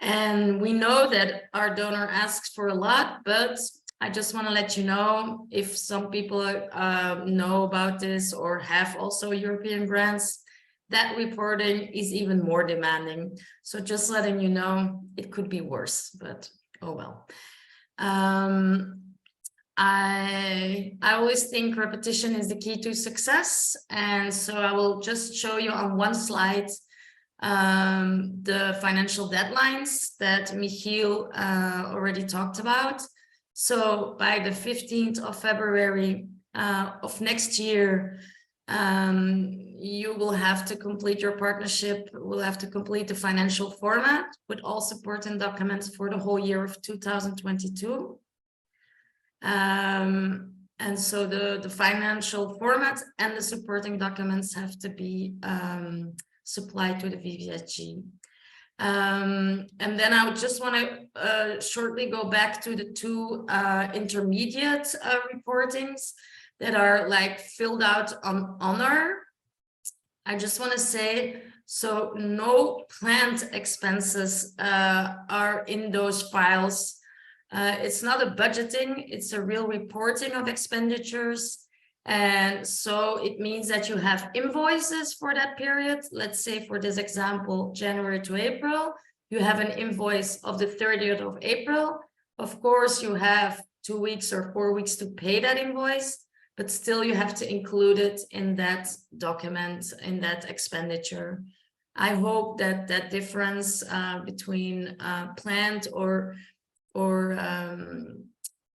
And we know that our donor asks for a lot, but I just want to let you know, if some people know about this or have also European grants, that reporting is even more demanding. So just letting you know, it could be worse, but oh well. I always think repetition is the key to success, and so I will just show you on one slide the financial deadlines that Michiel already talked about. So by the 15th of February of next year, you will have to complete your partnership, will have to complete the financial format with all supporting documents for the whole year of 2022. And so the financial format and the supporting documents have to be supplied to the VVSG. And then I would just want to shortly go back to the two intermediate reportings that are like filled out on honor. I just want to say, so no planned expenses are in those files. It's not a budgeting, it's a real reporting of expenditures. And so it means that you have invoices for that period. Let's say for this example, January to April, you have an invoice of the 30th of April. Of course, you have 2 weeks or 4 weeks to pay that invoice, but still you have to include it in that document, in that expenditure. I hope that that difference between planned or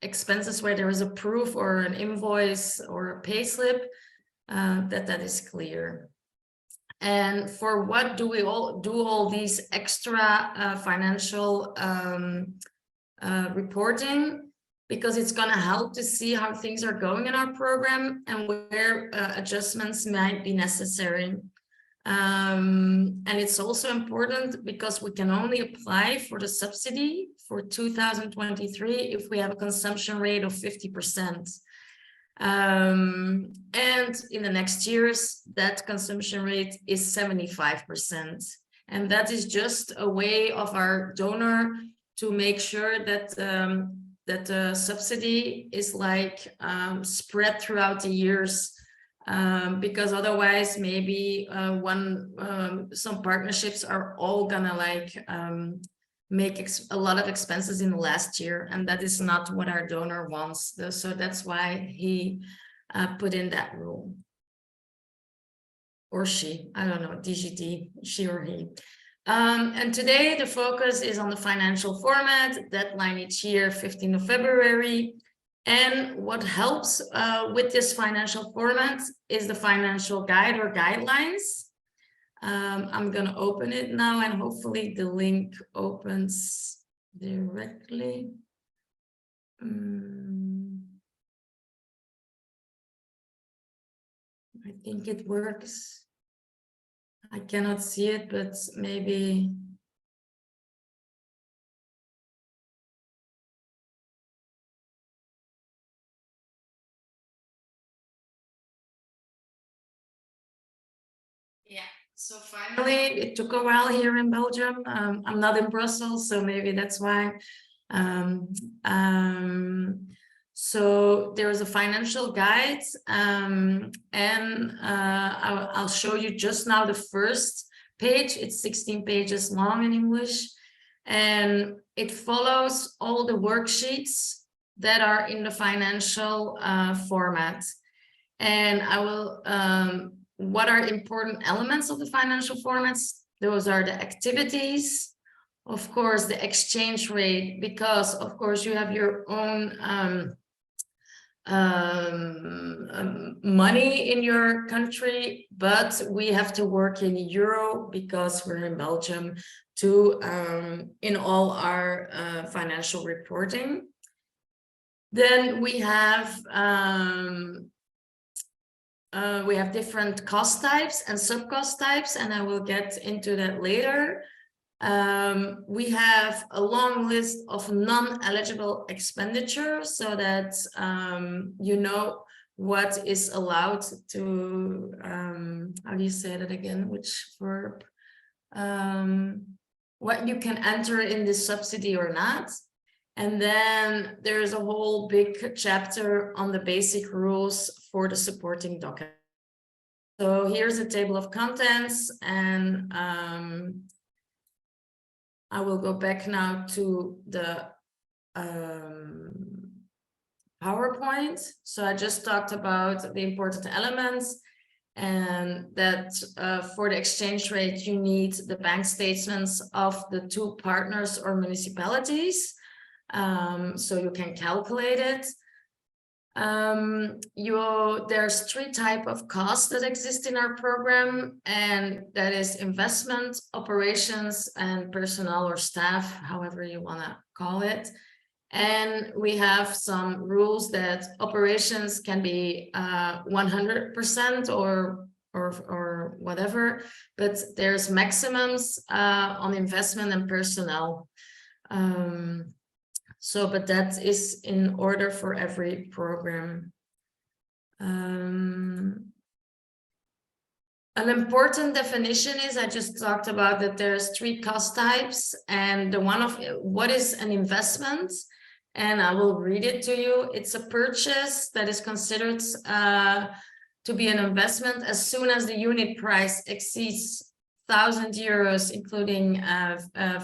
expenses where there is a proof or an invoice or a payslip, that is clear. And for what do we all do all these extra financial reporting? Because it's going to help to see how things are going in our program and where adjustments might be necessary. And it's also important because we can only apply for the subsidy for 2023 if we have a consumption rate of 50%. And in the next years, that consumption rate is 75%. And that is just a way of our donor to make sure that that the subsidy is like spread throughout the years, because otherwise maybe some partnerships are all gonna like make a lot of expenses in the last year, and that is not what our donor wants. So that's why he put in that rule. Or she, I don't know, DGD, she or he. And today the focus is on the financial format, deadline each year, 15th of February. And what helps with this financial format is the financial guide or guidelines. I'm going to open it now and hopefully the link opens directly. I think it works. I cannot see it, but maybe. Yeah, so finally, it took a while here in Belgium. I'm not in Brussels, so maybe that's why. So there is a financial guide, and I'll show you just now the first page. It's 16 pages long in English, and it follows all the worksheets that are in the financial format. And I will, what are important elements of the financial formats? Those are the activities, of course, the exchange rate, because of course you have your own money in your country, but we have to work in euro because we're in Belgium to in all our financial reporting. Then we have different cost types and sub-cost types, and I will get into that later. We have a long list of non-eligible expenditures so that you know what is allowed to, how do you say that again, which verb? What you can enter in this subsidy or not. And then there's a whole big chapter on the basic rules for the supporting document. So here's a table of contents, and I will go back now to the PowerPoint. So I just talked about the important elements. and that for the exchange rate, you need the bank statements of the two partners or municipalities, so you can calculate it. There's 3 types of costs that exist in our program, and that is investment, operations, and personnel or staff, however you want to call it. And we have some rules that operations can be 100% or whatever, but there's maximums on investment and personnel. But that is in order for every program. An important definition is, I just talked about that there's 3 cost types, and the one of what is an investment, and I will read it to you. It's a purchase that is considered to be an investment as soon as the unit price exceeds 1,000 euros, including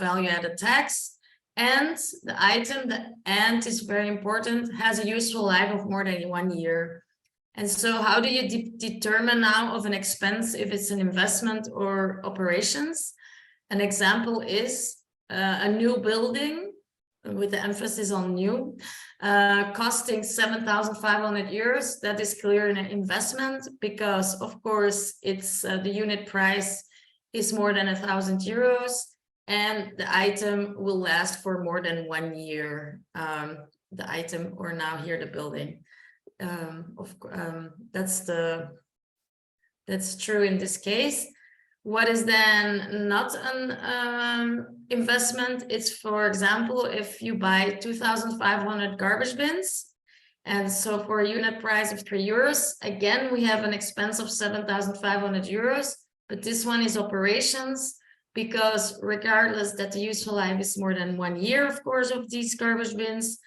value added tax. And the item, the and is very important, has a useful life of more than 1 year. And so how do you determine now of an expense if it's an investment or operations? An example is a new building, with the emphasis on new, costing 7,500 euros. That is clearly an investment because, of course, it's the unit price is more than 1,000 euros. And the item will last for more than 1 year. The item, or now here the building. That's true in this case. What is then not an investment? It's, for example, if you buy 2,500 garbage bins, and so for a unit price of 3 euros, again we have an expense of 7,500 euros. But this one is operations, because regardless that the useful life is more than 1 year, of course, of these garbage bins,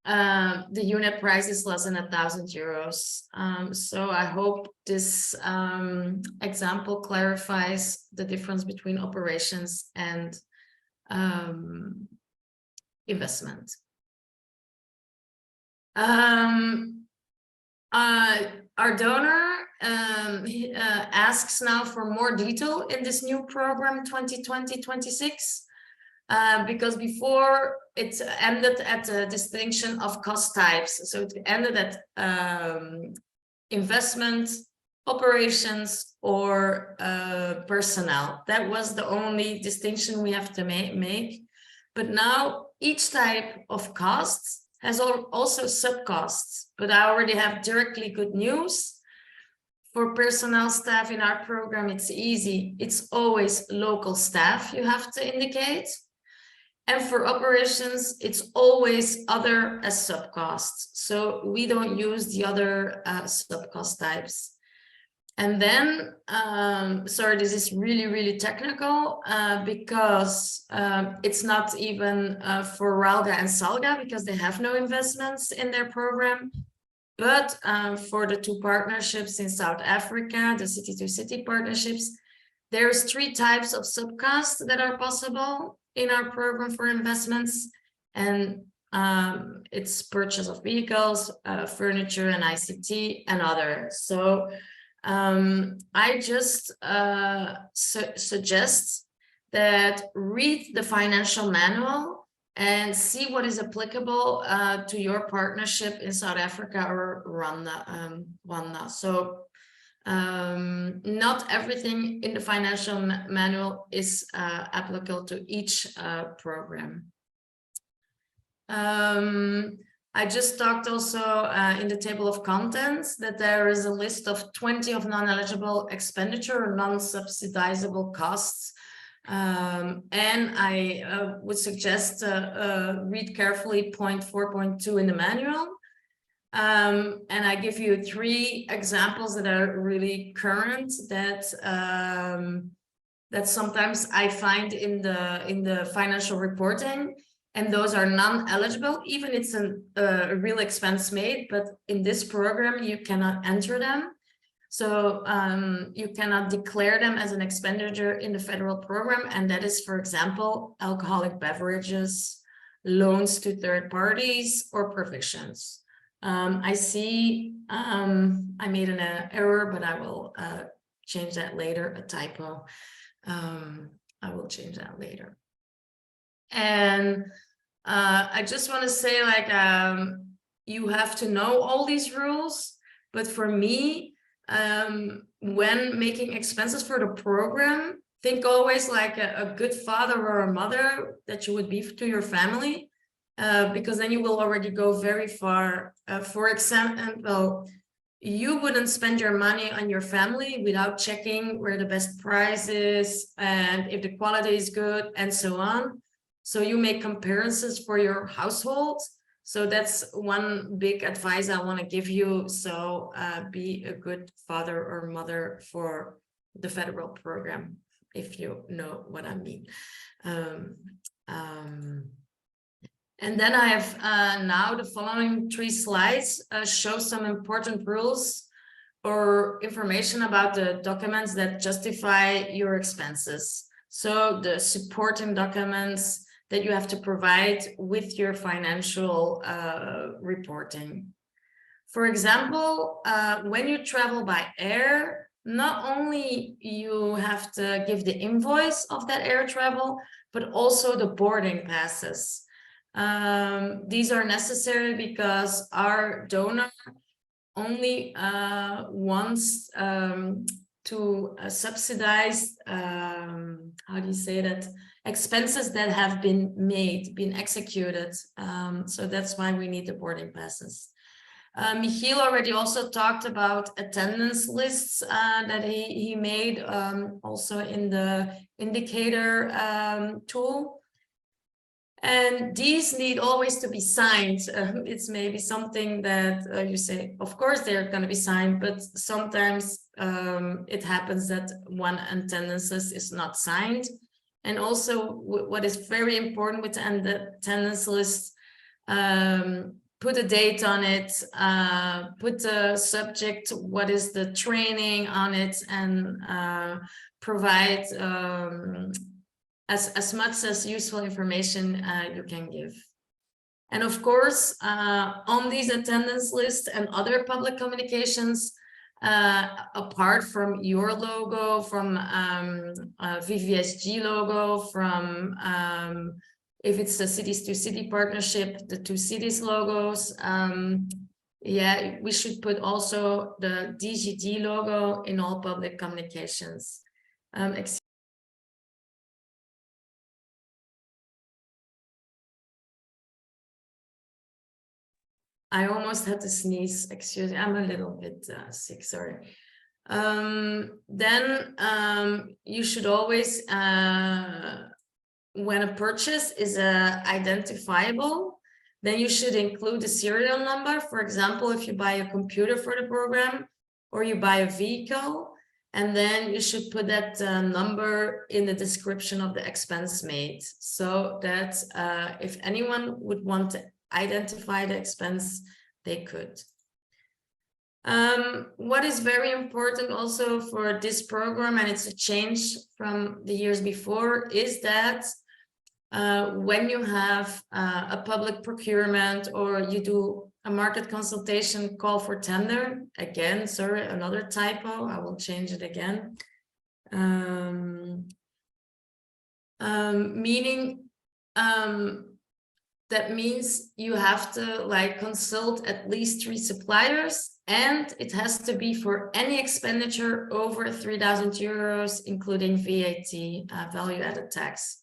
the unit price is less than 1,000 euros. So I hope this example clarifies the difference between operations and investment. Our donor asks now for more detail in this new program 2020-26, because before it ended at the distinction of cost types. So it ended at investment, operations, or personnel. That was the only distinction we have to make. But now each type of costs has also subcosts, but I already have directly good news. For personnel staff in our program, it's easy. It's always local staff you have to indicate. And for operations, it's always other as subcosts. So we don't use the other subcost types. And then, sorry, this is really, really technical because it's not even for Ralga and Salga because they have no investments in their program. But for the 2 partnerships in South Africa, the city-to-city partnerships, there's 3 types of subcosts that are possible in our program for investments. And it's purchase of vehicles, furniture and ICT and others. So I just suggest that read the financial manual and see what is applicable to your partnership in South Africa or Rwanda. So not everything in the financial manual is applicable to each program. I just talked also in the table of contents that there is a list of 20 of non-eligible expenditure or non-subsidizable costs. And I would suggest read carefully point 4.2 in the manual. And I give you 3 examples that are really current that that sometimes I find in the financial reporting. And those are non-eligible, even it's a real expense made, but in this program, you cannot enter them. So you cannot declare them as an expenditure in the federal program. And that is, for example, alcoholic beverages, loans to third parties, or provisions. I see, I I made an error, but I will change that later, a typo. I will change that later. And I just want to say, like, you have to know all these rules, but for me, when making expenses for the program, think always like a good father or a mother that you would be to your family, because then you will already go very far. For example, you wouldn't spend your money on your family without checking where the best price is and if the quality is good and so on. So you make comparisons for your household. So that's one big advice I want to give you. So be a good father or mother for the federal program, if you know what I mean. And then I have now the following 3 slides show some important rules or information about the documents that justify your expenses. So the supporting documents that you have to provide with your financial reporting. For example, when you travel by air, not only you have to give the invoice of that air travel, but also the boarding passes. These are necessary because our donor only wants to subsidize, how do you say that, expenses that have been executed. So that's why we need the boarding passes. Michiel already also talked about attendance lists that he made also in the indicator tool. And these need always to be signed. It's maybe something that you say, of course, they're going to be signed, but sometimes it happens that one attendance list is not signed. And also what is very important with the attendance list, put a date on it, put the subject, what is the training on it, and provide as much as useful information you can give. And of course, on these attendance lists and other public communications, apart from your logo, from VVSG logo, from if it's a cities to city partnership, the 2 cities logos, yeah, we should put also the DGD logo in all public communications. I almost had to sneeze, excuse me, I'm a little bit sick, sorry. Then you should always, when a purchase is identifiable, then you should include the serial number. For example, if you buy a computer for the program or you buy a vehicle, and then you should put that number in the description of the expense made, so that if anyone would want to identify the expense, they could. What is very important also for this program, and it's a change from the years before, is that when you have a public procurement or you do a market consultation call for tender, again, sorry, another typo, I will change it again. Meaning, that means you have to like consult at least 3 suppliers, and it has to be for any expenditure over 3,000 euros, including VAT, value added tax.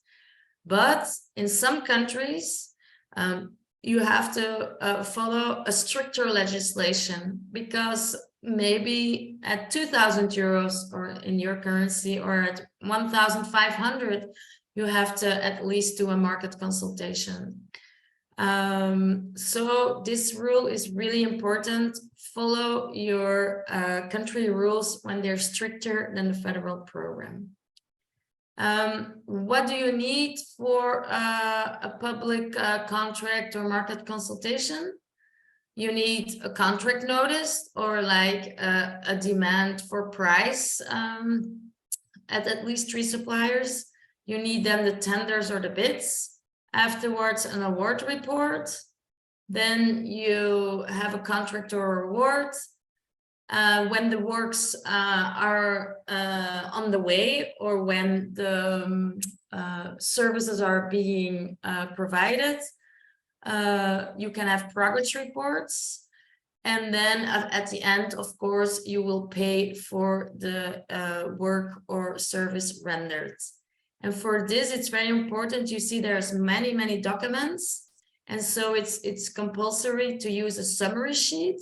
But in some countries, you have to follow a stricter legislation, because maybe at 2,000 euros or in your currency, or at 1,500, you have to at least do a market consultation. So this rule is really important. Follow your country rules when they're stricter than the federal program. What do you need for a public contract or market consultation? You need a contract notice, or like a demand for price at least 3 suppliers. You need then the tenders or the bids. Afterwards, an award report. Then you have a contract or award. when the works are on the way, or when the services are being provided. You can have progress reports. And then at the end, of course, you will pay for the work or service rendered. And for this, it's very important. You see, there's many documents. And so it's compulsory to use a summary sheet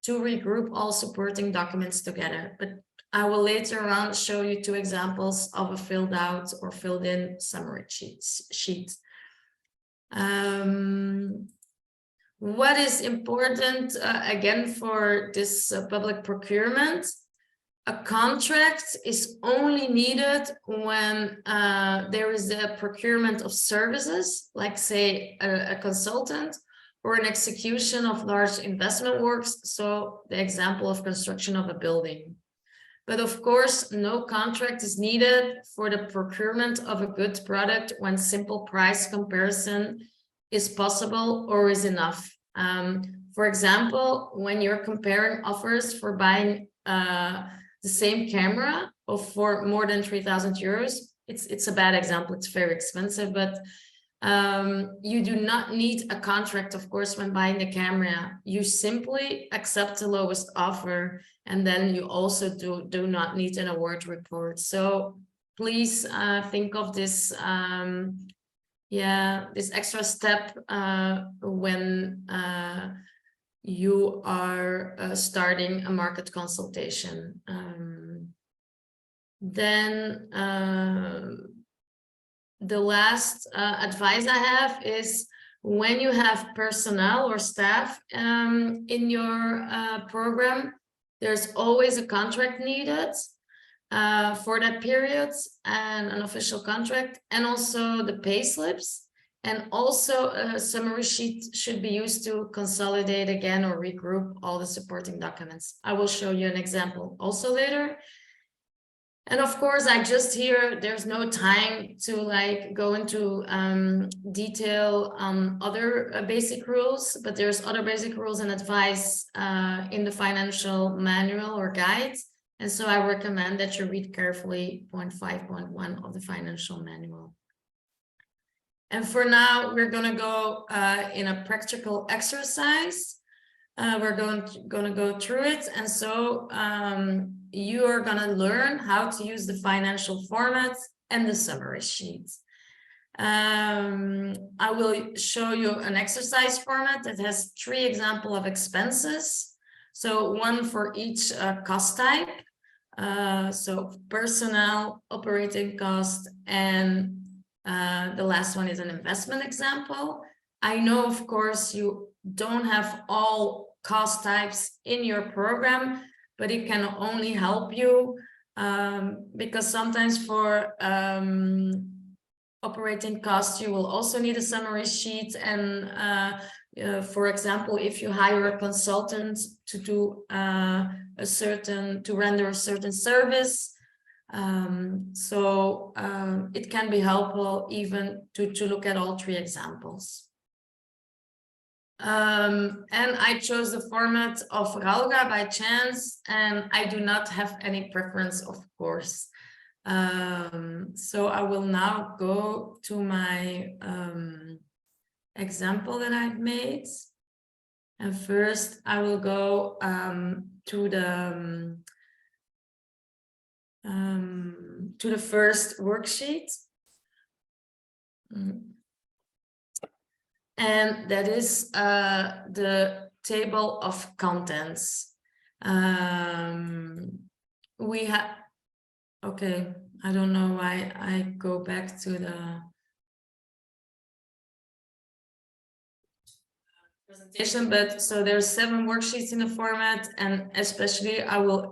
to regroup all supporting documents together. But I will later on show you 2 examples of a filled out or filled in summary sheet. What is important, again, for this public procurement? A contract is only needed when there is a procurement of services, like say a consultant, or an execution of large investment works. So the example of construction of a building. But of course, no contract is needed for the procurement of a good product when simple price comparison is possible or is enough. For example, when you're comparing offers for buying the same camera for more than 3,000 euros, it's a bad example, it's very expensive, but you do not need a contract, of course, when buying the camera. You simply accept the lowest offer, and then you also do not need an award report. So please think of this, this extra step when you are starting a market consultation. Then the last advice I have is, when you have personnel or staff in your program, there's always a contract needed for that period, and an official contract, and also the pay slips. And also a summary sheet should be used to consolidate again or regroup all the supporting documents. I will show you an example also later. And of course, I just here, there's no time to like go into detail on other basic rules, but there's other basic rules and advice in the financial manual or guide. And so I recommend that you read carefully point 5.1 of the financial manual. And for now, we're going to go in a practical exercise. We're going to go through it. And so you are going to learn how to use the financial format and the summary sheet. I will show you an exercise format that has 3 examples of expenses. So 1 for each cost type. So personnel, operating cost, and the last one is an investment example. I know, of course, you don't have all cost types in your program, but it can only help you because sometimes for operating costs, you will also need a summary sheet. And for example, if you hire a consultant to do to render a certain service, it can be helpful even to look at all 3 examples. And I chose the format of Ralga by chance, and I do not have any preference, of course. So I will now go to my example that I've made. And first I will go to the first worksheet. And that is the table of contents. We have, okay, I don't know why I go back to the presentation, but so there's 7 worksheets in the format, and especially I will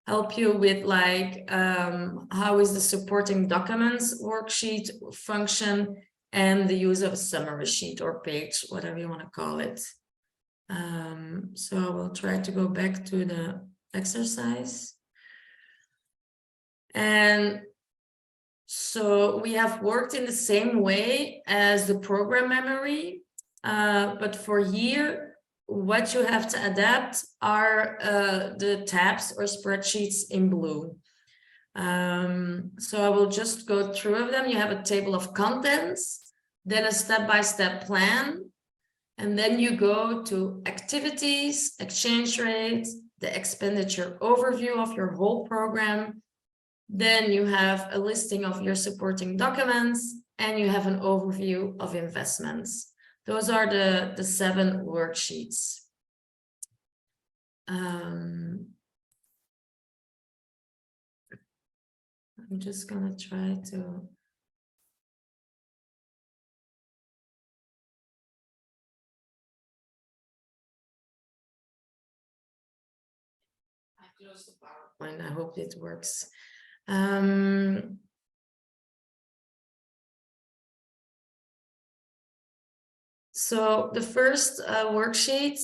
help you with like how is the supporting documents worksheet function, and the use of a summary sheet or page, whatever you want to call it. So I will try to go back to the exercise. And so we have worked in the same way as the program memory, but for here, what you have to adapt are the tabs or spreadsheets in blue. So I will just go through them. You have a table of contents, then a step-by-step plan, and then you go to activities, exchange rate, the expenditure overview of your whole program. Then you have a listing of your supporting documents, and you have an overview of investments. Those are the 7 worksheets. I'm just gonna try to. I closed the PowerPoint. I hope it works. So the first worksheet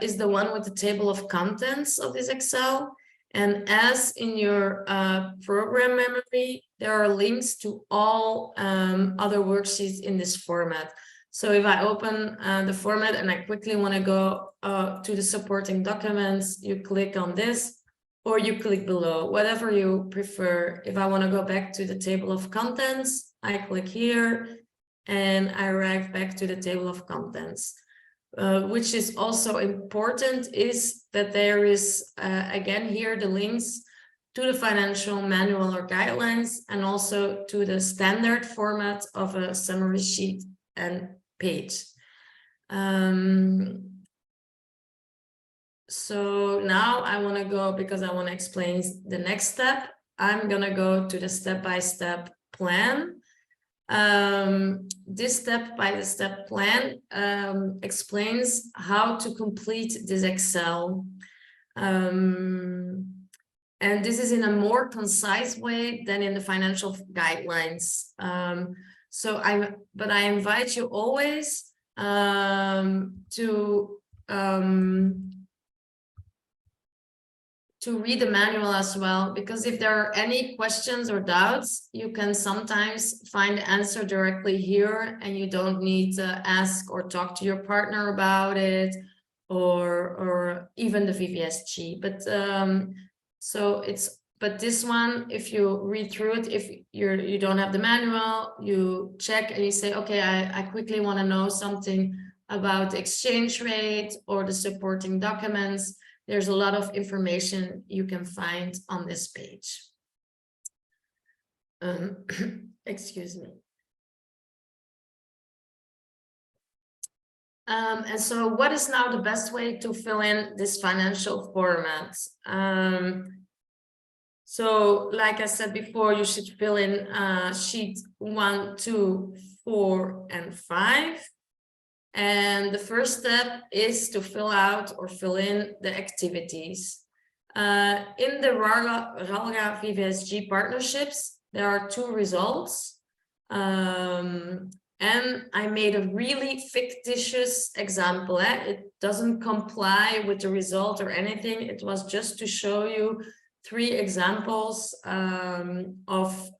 is the one with the table of contents of this Excel. And as in your program memory, there are links to all other worksheets in this format. So if I open the format and I quickly want to go to the supporting documents, you click on this, or you click below, whatever you prefer. If I want to go back to the table of contents, I click here and I arrive back to the table of contents. Which is also important is that there is, again, here the links to the financial manual or guidelines, and also to the standard format of a summary sheet and page. So now I want to go, because I want to explain the next step, I'm going to go to the step-by-step plan. This step-by-step plan explains how to complete this Excel. And this is in a more concise way than in the financial guidelines. But I invite you always to read the manual as well, because if there are any questions or doubts, you can sometimes find the answer directly here, and you don't need to ask or talk to your partner about it, or even the VVSG. But this one, if you read through it, if you don't have the manual, you check and you say, okay, I quickly want to know something about the exchange rate or the supporting documents. There's a lot of information you can find on this page. Excuse me. And so what is now the best way to fill in this financial format? So like I said before, you should fill in sheet 1, 2, 4, and 5. And the first step is to fill out or fill in the activities. In the Ralga VVSG partnerships, there are 2 results. And I made a really fictitious example. It doesn't comply with the result or anything. It was just to show you 3 examples of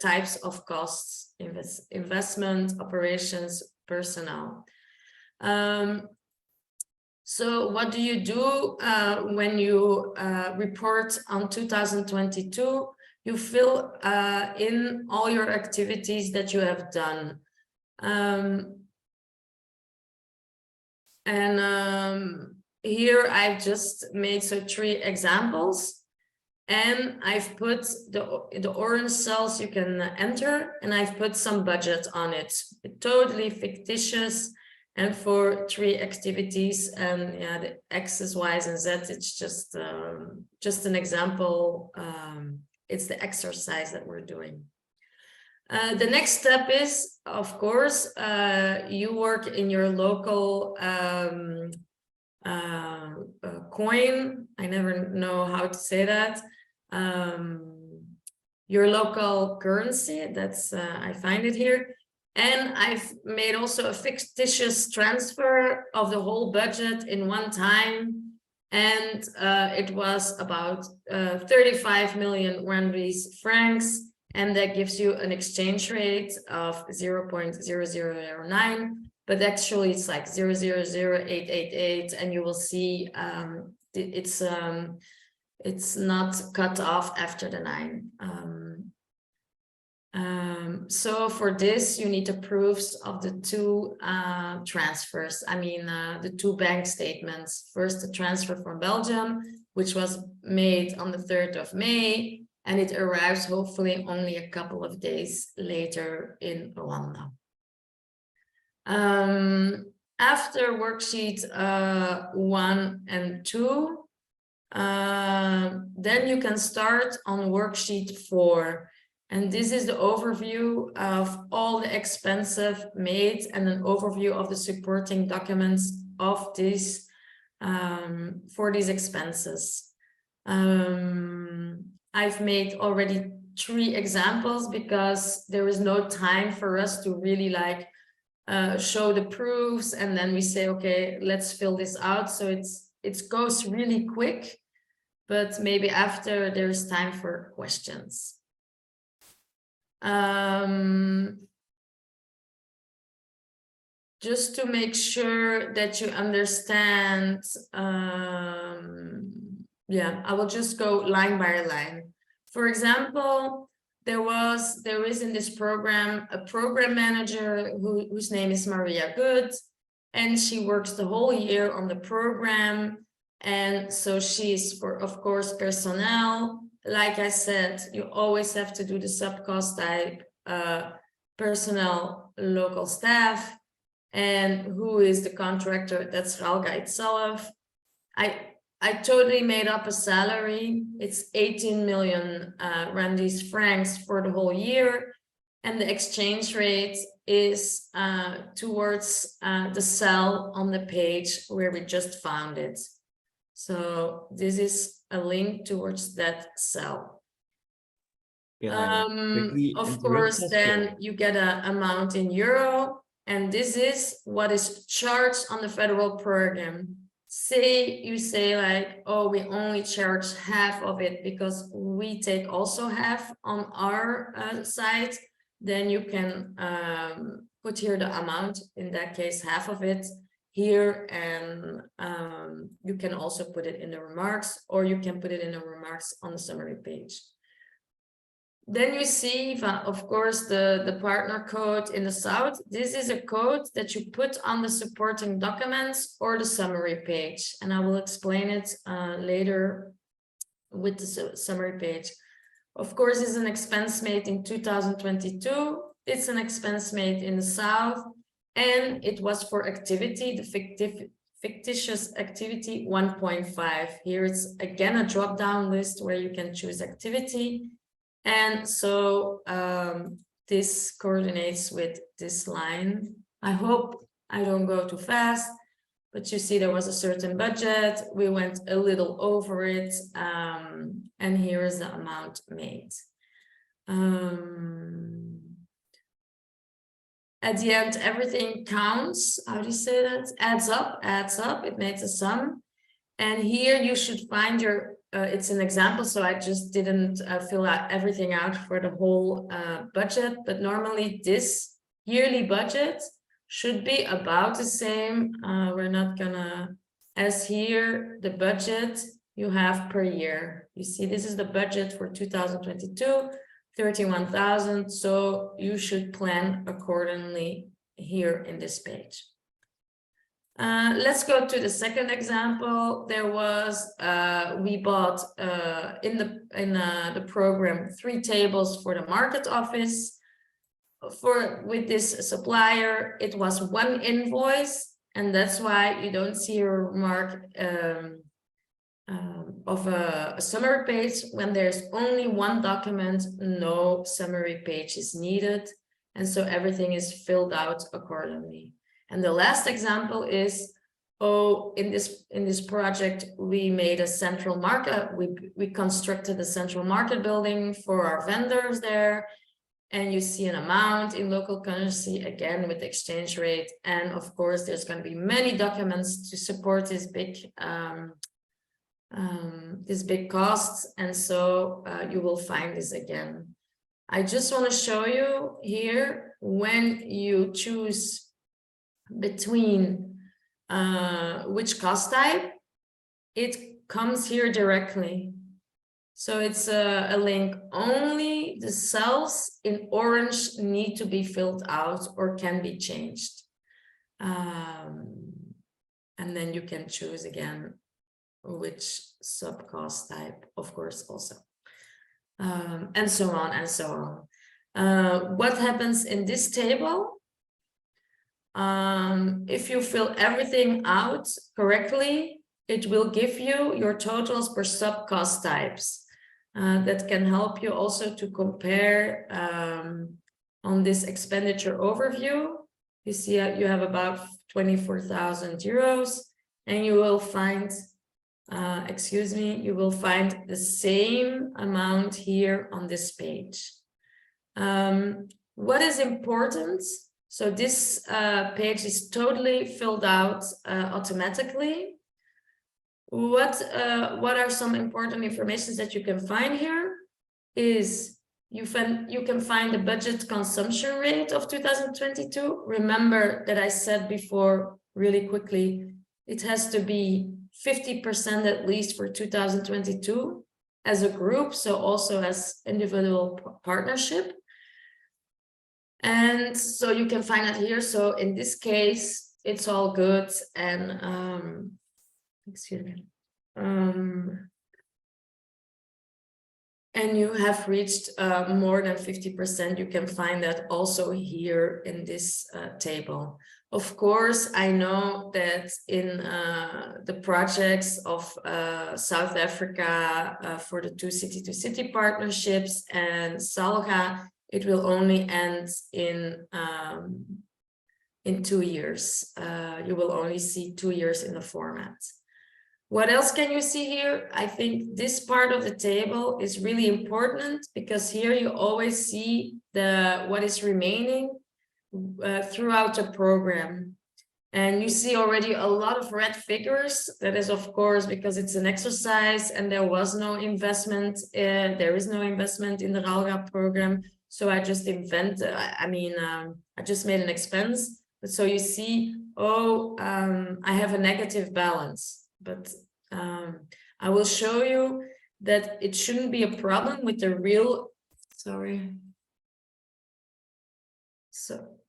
types of costs: investment, operations, personnel. So what do you do when you report on 2022? You fill in all your activities that you have done. Here I've just made 3 examples, and I've put the orange cells you can enter, and I've put some budget on it. It's totally fictitious. And for 3 activities, and yeah, the X's, Y's, and Z, it's just an example. It's the exercise that we're doing. The next step is, of course, you work in your local coin. I never know how to say that. Your local currency. That's I find it here. And I've made also a fictitious transfer of the whole budget in one time. And it was about 35 million RMB francs. And that gives you an exchange rate of 0.0009. but actually it's like 000888, and you will see it's not cut off after the 9. So for this, you need the proofs of the 2 transfers. I mean, the 2 bank statements. First, the transfer from Belgium, which was made on the 3rd of May, and it arrives hopefully only a couple of days later in Rwanda. After worksheet 1 and 2, then you can start on worksheet 4. And this is the overview of all the expenses made and an overview of the supporting documents of these for these expenses. I've made already 3 examples because there is no time for us to really like show the proofs and then we say, okay, let's fill this out. So it goes really quick, but maybe after there's time for questions. Just to make sure that you understand, yeah, I will just go line by line. For example, there is in this program a program manager whose name is Maria Good, and she works the whole year on the program. And so she's of course, personnel. Like I said, you always have to do the subcost type, personnel, local staff, and who is the contractor? That's Ralga itself. I totally made up a salary. It's 18 million Rwandese francs for the whole year. And the exchange rate is towards the cell on the page where we just found it. So this is a link towards that cell. Of course, then you get an amount in euro, and this is what is charged on the federal program. Say you say like, oh, we only charge half of it because we take also half on our side, then you can put here the amount, in that case, half of it here, and you can also put it in the remarks, or you can put it in the remarks on the summary page. Then you see, of course, the partner code in the south. This is a code that you put on the supporting documents or the summary page, and I will explain it later with the summary page. Of course, it's an expense made in 2022. It's an expense made in the south, and it was for activity, the fictitious activity 1.5. Here it's again a drop-down list where you can choose activity. And so this coordinates with this line. I hope I don't go too fast, but you see there was a certain budget. We went a little over it, and here is the amount made. At the end, everything counts. How do you say that? Adds up, it makes a sum. And here you should find your, it's an example, so I just didn't fill out everything out for the whole budget, but normally this yearly budget should be about the same. We're not gonna, as here, the budget you have per year. You see, this is the budget for 2022, 31,000. So you should plan accordingly here in this page. Let's go to the second example. There was, we bought in the program 3 tables for the market office. With this supplier, it was 1 invoice, and that's why you don't see a remark of a summary page. When there's only 1 document, no summary page is needed, and so everything is filled out accordingly. And the last example is, oh, in this project, we made a central market. We constructed a central market building for our vendors there. And you see an amount in local currency, again, with the exchange rate. And of course, there's going to be many documents to support this big costs. And so you will find this again. I just want to show you here, when you choose between which cost type, it comes here directly. So it's a link. Only the cells in orange need to be filled out or can be changed. And then you can choose again which sub-cost type, of course, also. And so on and so on. What happens in this table? If you fill everything out correctly, it will give you your totals per sub-cost types. That can help you also to compare on this expenditure overview. You see you have about 24,000 euros, and you will find, you will find the same amount here on this page. What is important? So this page is totally filled out automatically. What are some important information that you can find here is you can find the budget consumption rate of 2022. Remember that I said before really quickly, it has to be 50% at least for 2022 as a group, so also as individual partnership. And so you can find it here. So in this case, it's all good. And excuse me. And you have reached more than 50%. You can find that also here in this table. Of course, I know that in the projects of South Africa for the 2 city-to-city partnerships and Salga, it will only end in 2 years. You will only see 2 years in the format. What else can you see here? I think this part of the table is really important because here you always see what is remaining throughout the program. And you see already a lot of red figures. That is, of course, because it's an exercise and there was no investment. There is no investment in the RALGA program. So I just I just made an expense. But so you see, I have a negative balance. But I will show you that it shouldn't be a problem with the real, sorry. So,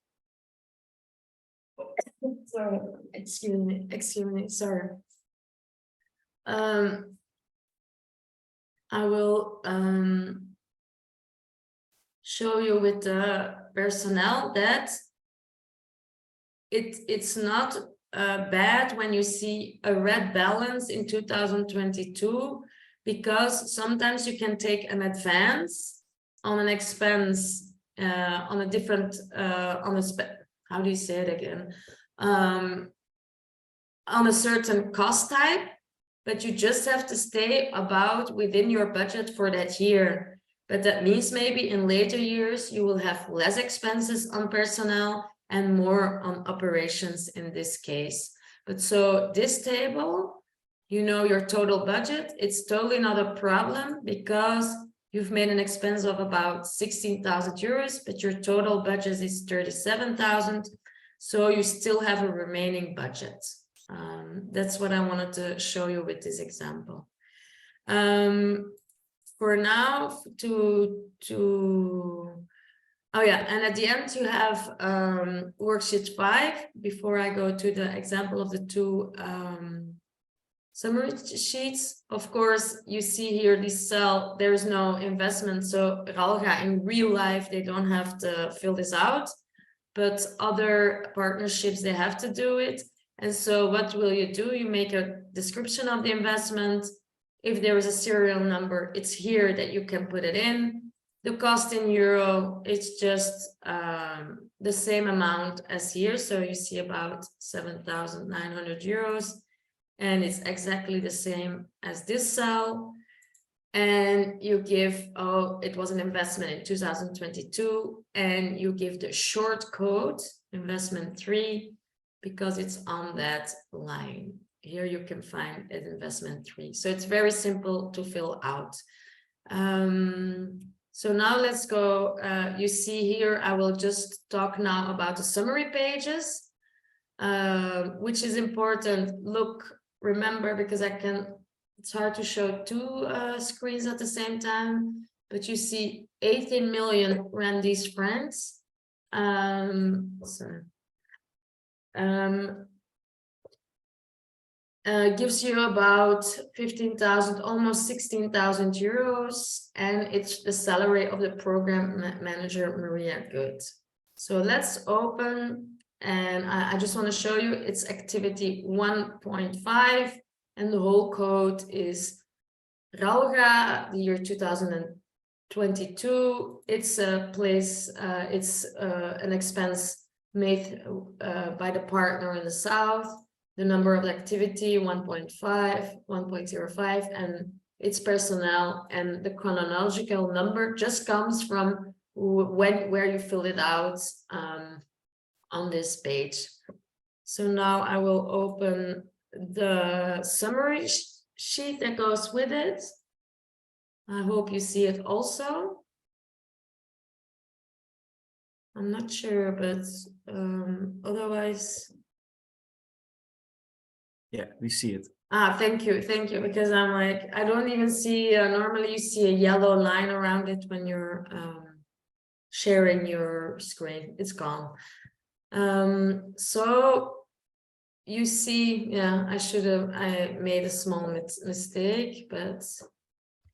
sorry, excuse me, sorry. I will show you with the personnel that it's not bad when you see a red balance in 2022, because sometimes you can take an advance on an expense on a different how do you say it again, on a certain cost type, but you just have to stay about within your budget for that year. But that means maybe in later years you will have less expenses on personnel and more on operations in this case. But so this table, you know your total budget, it's totally not a problem because you've made an expense of about 16,000 euros, but your total budget is 37,000. So you still have a remaining budget. That's what I wanted to show you with this example. For now, oh yeah, and at the end you have worksheet 5. Before I go to the example of the 2 summary sheets, of course, you see here this cell, there is no investment. So RALGA in real life, they don't have to fill this out, but other partnerships, they have to do it. And so what will you do? You make a description of the investment. If there is a serial number, it's here that you can put it in. The cost in euro, it's just the same amount as here. So you see about 7,900 euros. And it's exactly the same as this cell. And you give, it was an investment in 2022. And you give the short code, investment 3, because it's on that line. Here you can find it, investment 3. So it's very simple to fill out. So now let's go, you see here, I will just talk now about the summary pages. which is important. Look, remember, because it's hard to show two screens at the same time, but you see 18 million Randy's friends. Gives you about 15,000, almost 16,000 euros, and it's the salary of the program manager, Maria Good. So let's open, and I just want to show you it's activity 1.5, and the whole code is Ralga, the year 2022. It's a place, it's an expense made by the partner in the south. The number of activity 1.5, 1.05, and its personnel, and the chronological number just comes from where you fill it out on this page. So now I will open the summary sheet that goes with it. I hope you see it also. I'm not sure, but otherwise. Yeah, we see it. Thank you, because I'm like, I don't even see, normally you see a yellow line around it when you're sharing your screen. It's gone. So you see, yeah, I made a small mistake, but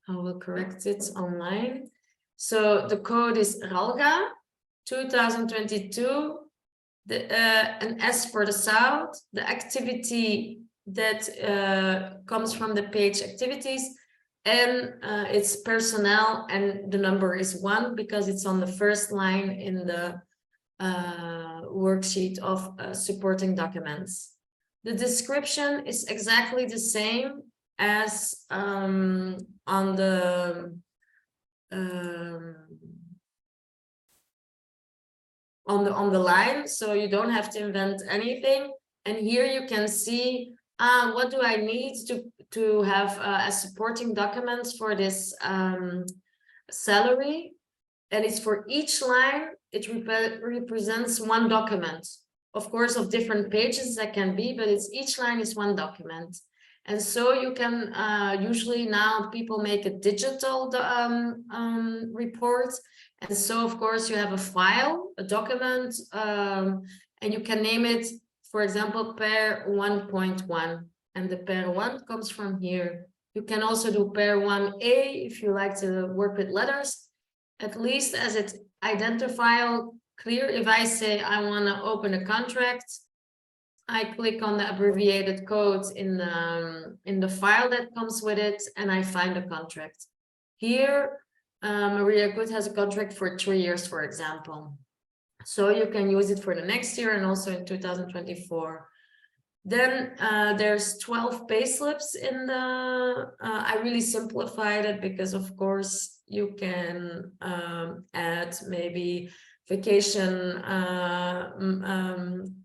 I will correct it online. So the code is Ralga 2022, an S for the south, the activity that comes from the page activities, and it's personnel, and the number is 1 because it's on the first line in the worksheet of supporting documents. The description is exactly the same as on the line, so you don't have to invent anything. And here you can see what do I need to have as supporting documents for this salary, and it's for each line. It represents 1 document, of course, of different pages that can be, but it's each line is 1 document. And so you can usually now people make a digital report. And so, of course, you have a file, a document, and you can name it, for example, pair 1.1. And the pair 1 comes from here. You can also do pair 1A if you like to work with letters, at least as it's identifiable clear. If I say I want to open a contract, I click on the abbreviated code in the file that comes with it, and I find a contract. Here, Maria Good has a contract for 3 years, for example. So you can use it for the next year and also in 2024. Then there's 12 payslips in the, I really simplified it because of course you can add maybe vacation,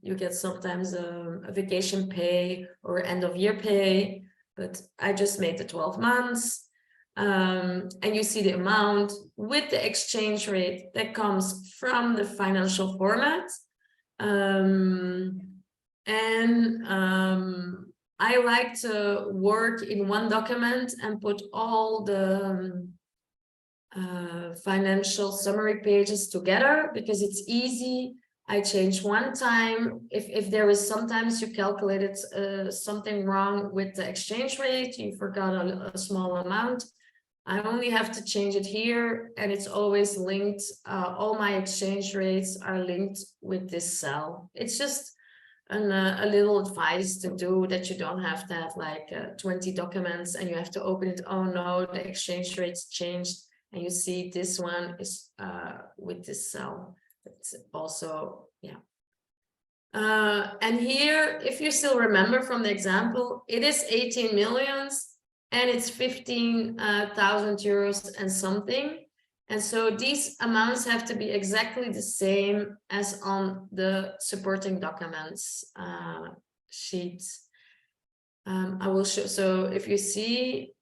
you get sometimes a vacation pay or end of year pay, but I just made the 12 months. And you see the amount with the exchange rate that comes from the financial format. I like to work in one document and put all the financial summary pages together because it's easy. I change one time. If there is sometimes you calculated something wrong with the exchange rate, you forgot a small amount, I only have to change it here, and it's always linked. All my exchange rates are linked with this cell. It's just a little advice to do that you don't have to have like 20 documents and you have to open it. Oh no, the exchange rates changed, and you see this one is with this cell. It's also, yeah. And here, if you still remember from the example, it is 18 millions and it's 15,000 euros and something. And so these amounts have to be exactly the same as on the supporting documents sheet. I will show, so if you see,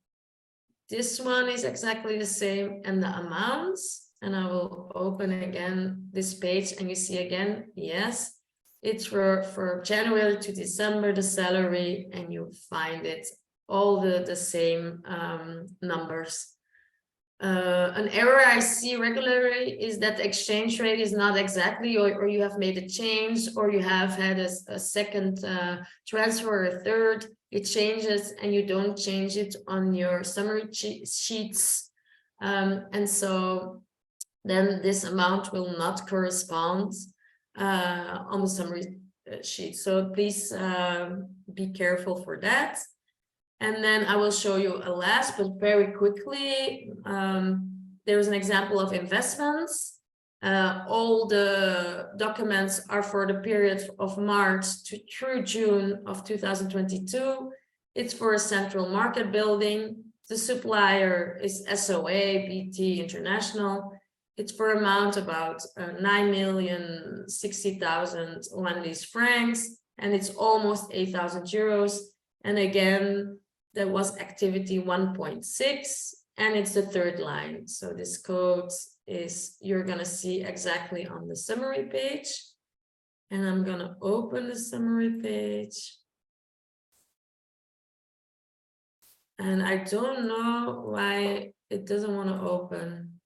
this one is exactly the same and the amounts, and I will open again this page and you see again, yes, It's for January to December, the salary, and you find it all the same numbers. An error I see regularly is that the exchange rate is not exactly, or you have made a change, or you have had a second transfer, or a third, it changes and you don't change it on your summary sheets. And so then this amount will not correspond on the summary sheet. So please be careful for that. And then I will show you a last, but very quickly, there's an example of investments. All the documents are for the period of March through June of 2022. It's for a central market building. The supplier is SOA BT International. It's for amount about 9,060,000 Rwandese francs, and it's almost 8,000 euros. And again, there was activity 1.6, and it's the third line. So this code is, you're gonna see exactly on the summary page. And I'm gonna open the summary page. And I don't know why it doesn't wanna open.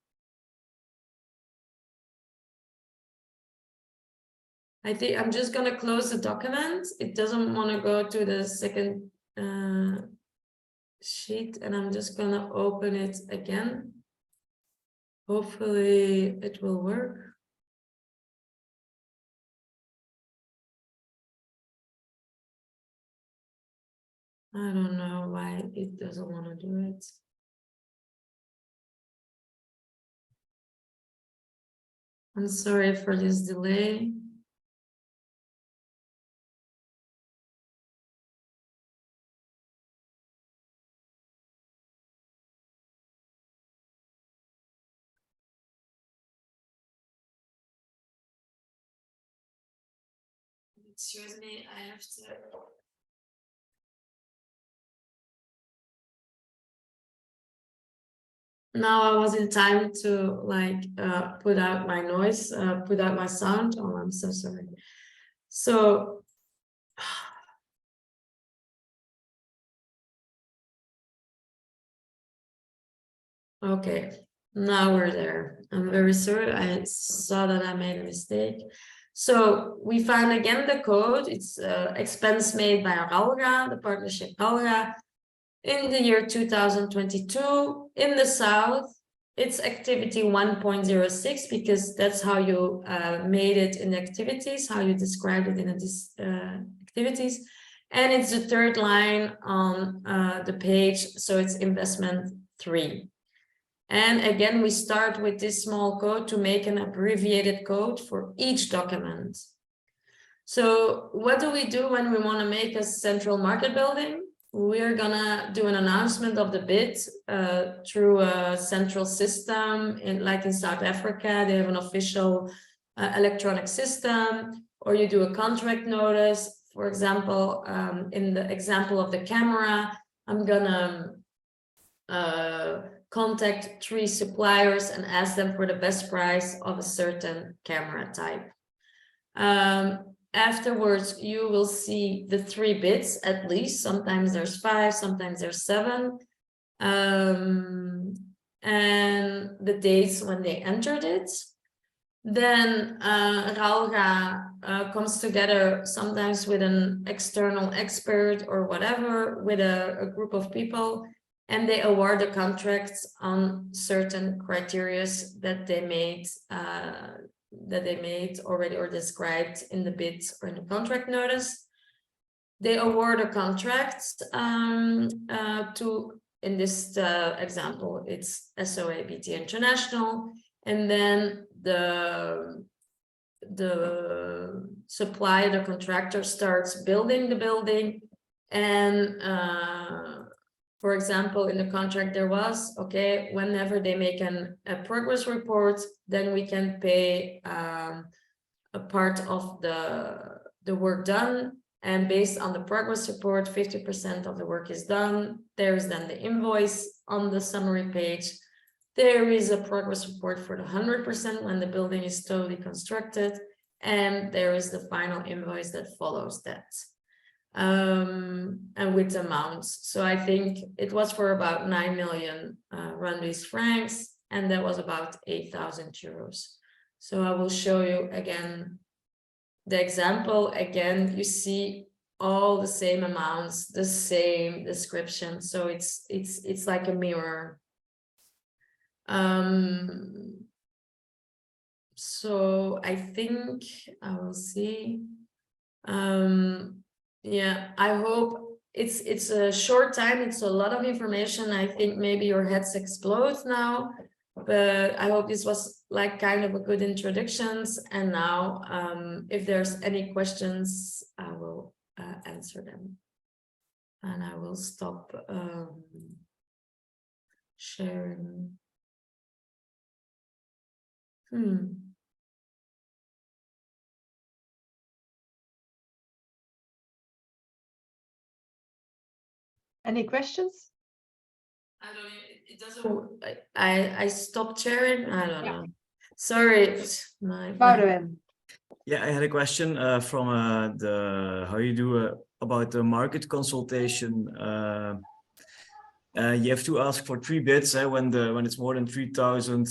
I think I'm just gonna close the document. It doesn't wanna go to the second sheet, and I'm just gonna open it again. Hopefully it will work. I don't know why it doesn't want to do it. I'm sorry for this delay. Excuse me, I have to. Now I was in time to like put out my noise, put out my sound. Oh, I'm so sorry. So okay, now we're there. I'm very sorry. I saw that I made a mistake. So we found again the code. It's expense made by Ralga, the partnership Ralga, in the year 2022 in the south. It's activity 1.06 because that's how you made it in activities, how you described it in activities. And it's the third line on the page, so it's investment 3. And again, we start with this small code to make an abbreviated code for each document. So what do we do when we want to make a central market building? We're gonna do an announcement of the bid through a central system, like in South Africa, they have an official electronic system, or you do a contract notice. For example, in the example of the camera, I'm gonna contact 3 suppliers and ask them for the best price of a certain camera type. Afterwards, you will see the 3 bids at least. Sometimes there's 5, sometimes there's 7. And the dates when they entered it. Then Ralga comes together sometimes with an external expert or whatever, with a group of people, and they award the contracts on certain criteria that they made already or described in the bid or in the contract notice. They award a contract to, in this example, it's SOA BT International, and then the supplier, the contractor, starts building the building. And for example, in the contract there was, okay, whenever they make a progress report, then we can pay a part of the work done. And based on the progress report, 50% of the work is done. There is then the invoice on the summary page. There is a progress report for the 100% when the building is totally constructed. And there is the final invoice that follows that. And with amounts. So I think it was for about 9 million Rwandese francs, and that was about 8,000 euros. So I will show you again the example. Again, you see all the same amounts, the same description. So it's like a mirror. So I think I will see. Yeah, I hope it's a short time. It's a lot of information. I think maybe your heads explode now, but I hope this was like kind of a good introductions. And now, if there's any questions, I will answer them. And I will stop sharing. Any questions? I don't know. It doesn't. I stopped sharing. I don't Yeah. know. Sorry. Boudewijn. Yeah, I had a question from the how you do about the market consultation. You have to ask for 3 bids when it's more than 3,000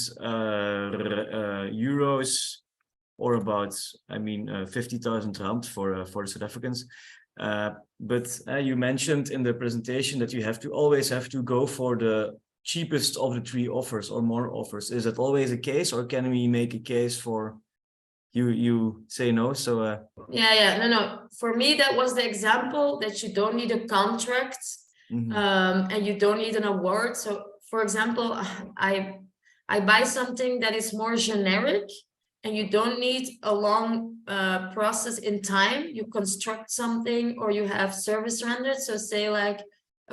euros, or about 50,000 rand for South Africans. But you mentioned in the presentation that you always have to go for the cheapest of the 3 offers or more offers. Is that always the case, or can we make a case for you say no? So No. For me, that was the example that you don't need a contract. And you don't need an award. So for example, I buy something that is more generic, and you don't need a long process in time. You construct something, or you have service rendered. So say like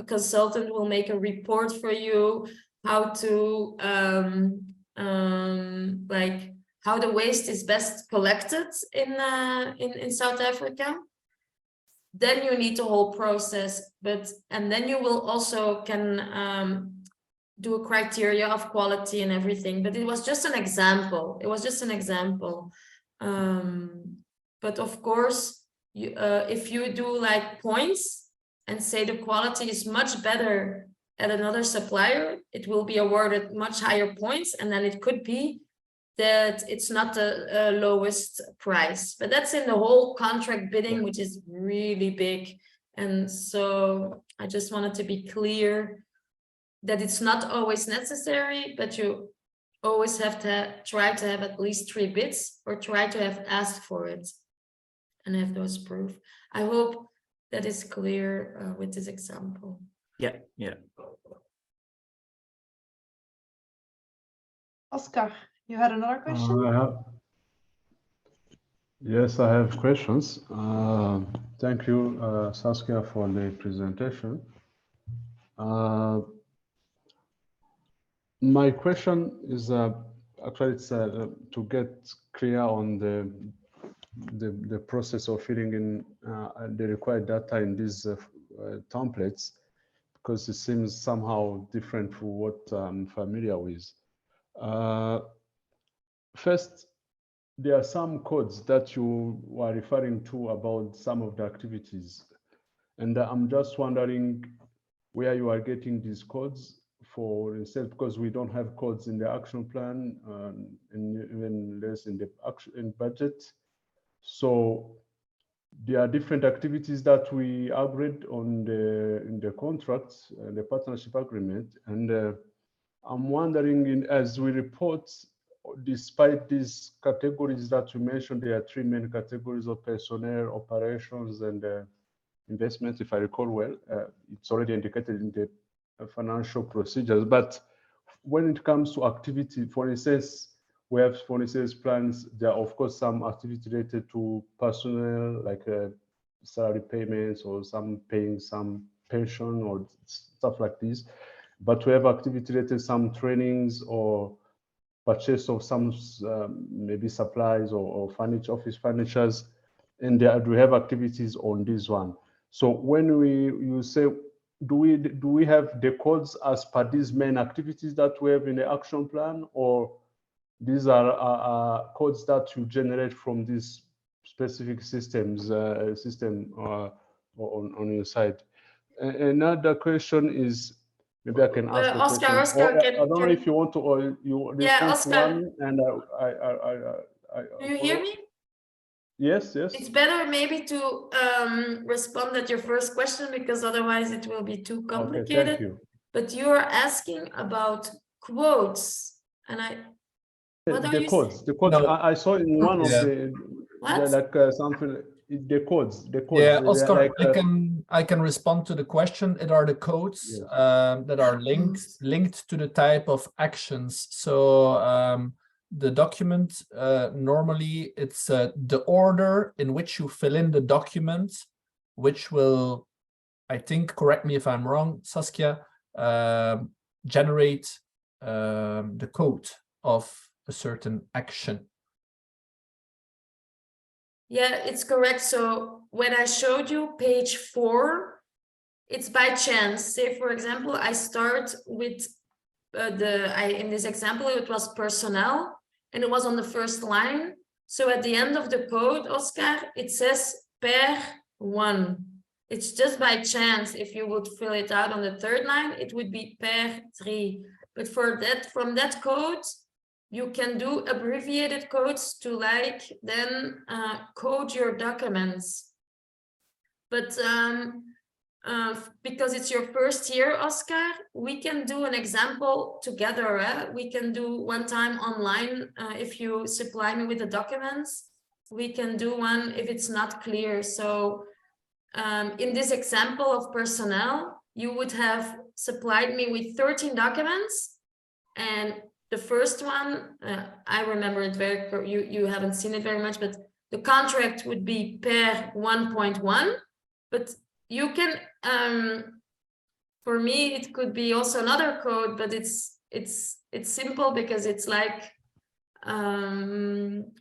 a consultant will make a report for you, how to like how the waste is best collected in South Africa. Then you need the whole process, and then you will also can do a criteria of quality and everything. But it was just an example. It was just an example. But of course, if you do like points and say the quality is much better at another supplier, it will be awarded much higher points, and then it could be that it's not the lowest price. But that's in the whole contract bidding, which is really big. And so I just wanted to be clear that it's not always necessary, but you always have to try to have at least 3 bids, or try to have asked for it and have those proof. I hope that is clear with this example. Yeah. Oscar, you had another question? Yes, I have questions. Thank you, Saskia, for the presentation. My question is actually it's to get clear on the process of filling in the required data in these templates, because it seems somehow different from what I'm familiar with. First, there are some codes that you were referring to about some of the activities, and I'm just wondering where you are getting these codes for instead, because we don't have codes in the action plan and even less in the action budget. So there are different activities that we agreed on in the contracts, the partnership agreement, and I'm wondering, as we report, despite these categories that you mentioned, there are 3 main categories of personnel, operations, and investment, if I recall well. It's already indicated in the financial procedures. But when it comes to activity, for instance, we have, for instance, plans. There are, of course, some activity related to personnel, like salary payments, or some paying some pension or stuff like this. But we have activity related, some trainings or purchase of some maybe supplies or furniture, office furnitures, and we have activities on this one. So when you say, do we have the codes as per these main activities that we have in the action plan, or these are codes that you generate from these specific systems on your side. Another question is, maybe I can ask the Oscar, question. Oscar, Or, I don't know if you want to, or you Yeah, respond to Oscar. one, and Do you hear me? Yes, yes. It's better maybe to respond at your first question, because otherwise it will be too complicated. Okay, thank you. But you are asking about quotes, and what are The you codes, saying? no. I saw in one Yeah. of the like something, the codes. Yeah, they're Oscar, like, I can respond to the question. It are the codes Yes. that are linked to the type of actions. So the document, normally it's the order in which you fill in the document, which will, I think, correct me if I'm wrong, Saskia, generate the code of a certain action. Yeah, it's correct. So when I showed you page 4, it's by chance. Say, for example, I start with in this example, it was personnel, and it was on the first line. So at the end of the code, Oscar, it says per 1. It's just by chance. If you would fill it out on the third line, it would be per 3. But for that, from that code, you can do abbreviated codes to then code your documents. But because it's your first year, Oscar, we can do an example together. We can do one time online. If you supply me with the documents, we can do one if it's not clear. So in this example of personnel, you would have supplied me with 13 documents, and the first one, I remember it very, you haven't seen it very much, but the contract would be per 1.1, but you can, for me, it could be also another code, but it's simple because it's like,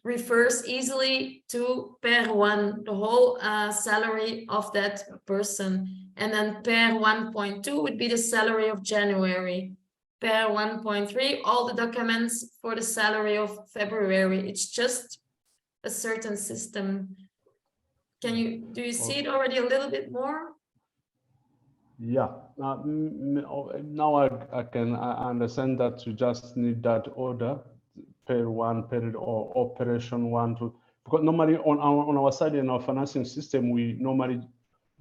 refers easily to per 1, the whole salary of that person. And then per 1.2 would be the salary of January. Per 1.3, all the documents for the salary of February. It's just a certain system. Do you see it already a little bit more? Yeah. Now I understand that you just need that order, per 1, period, or operation 1, 2. Because normally on our side in our financing system, we normally,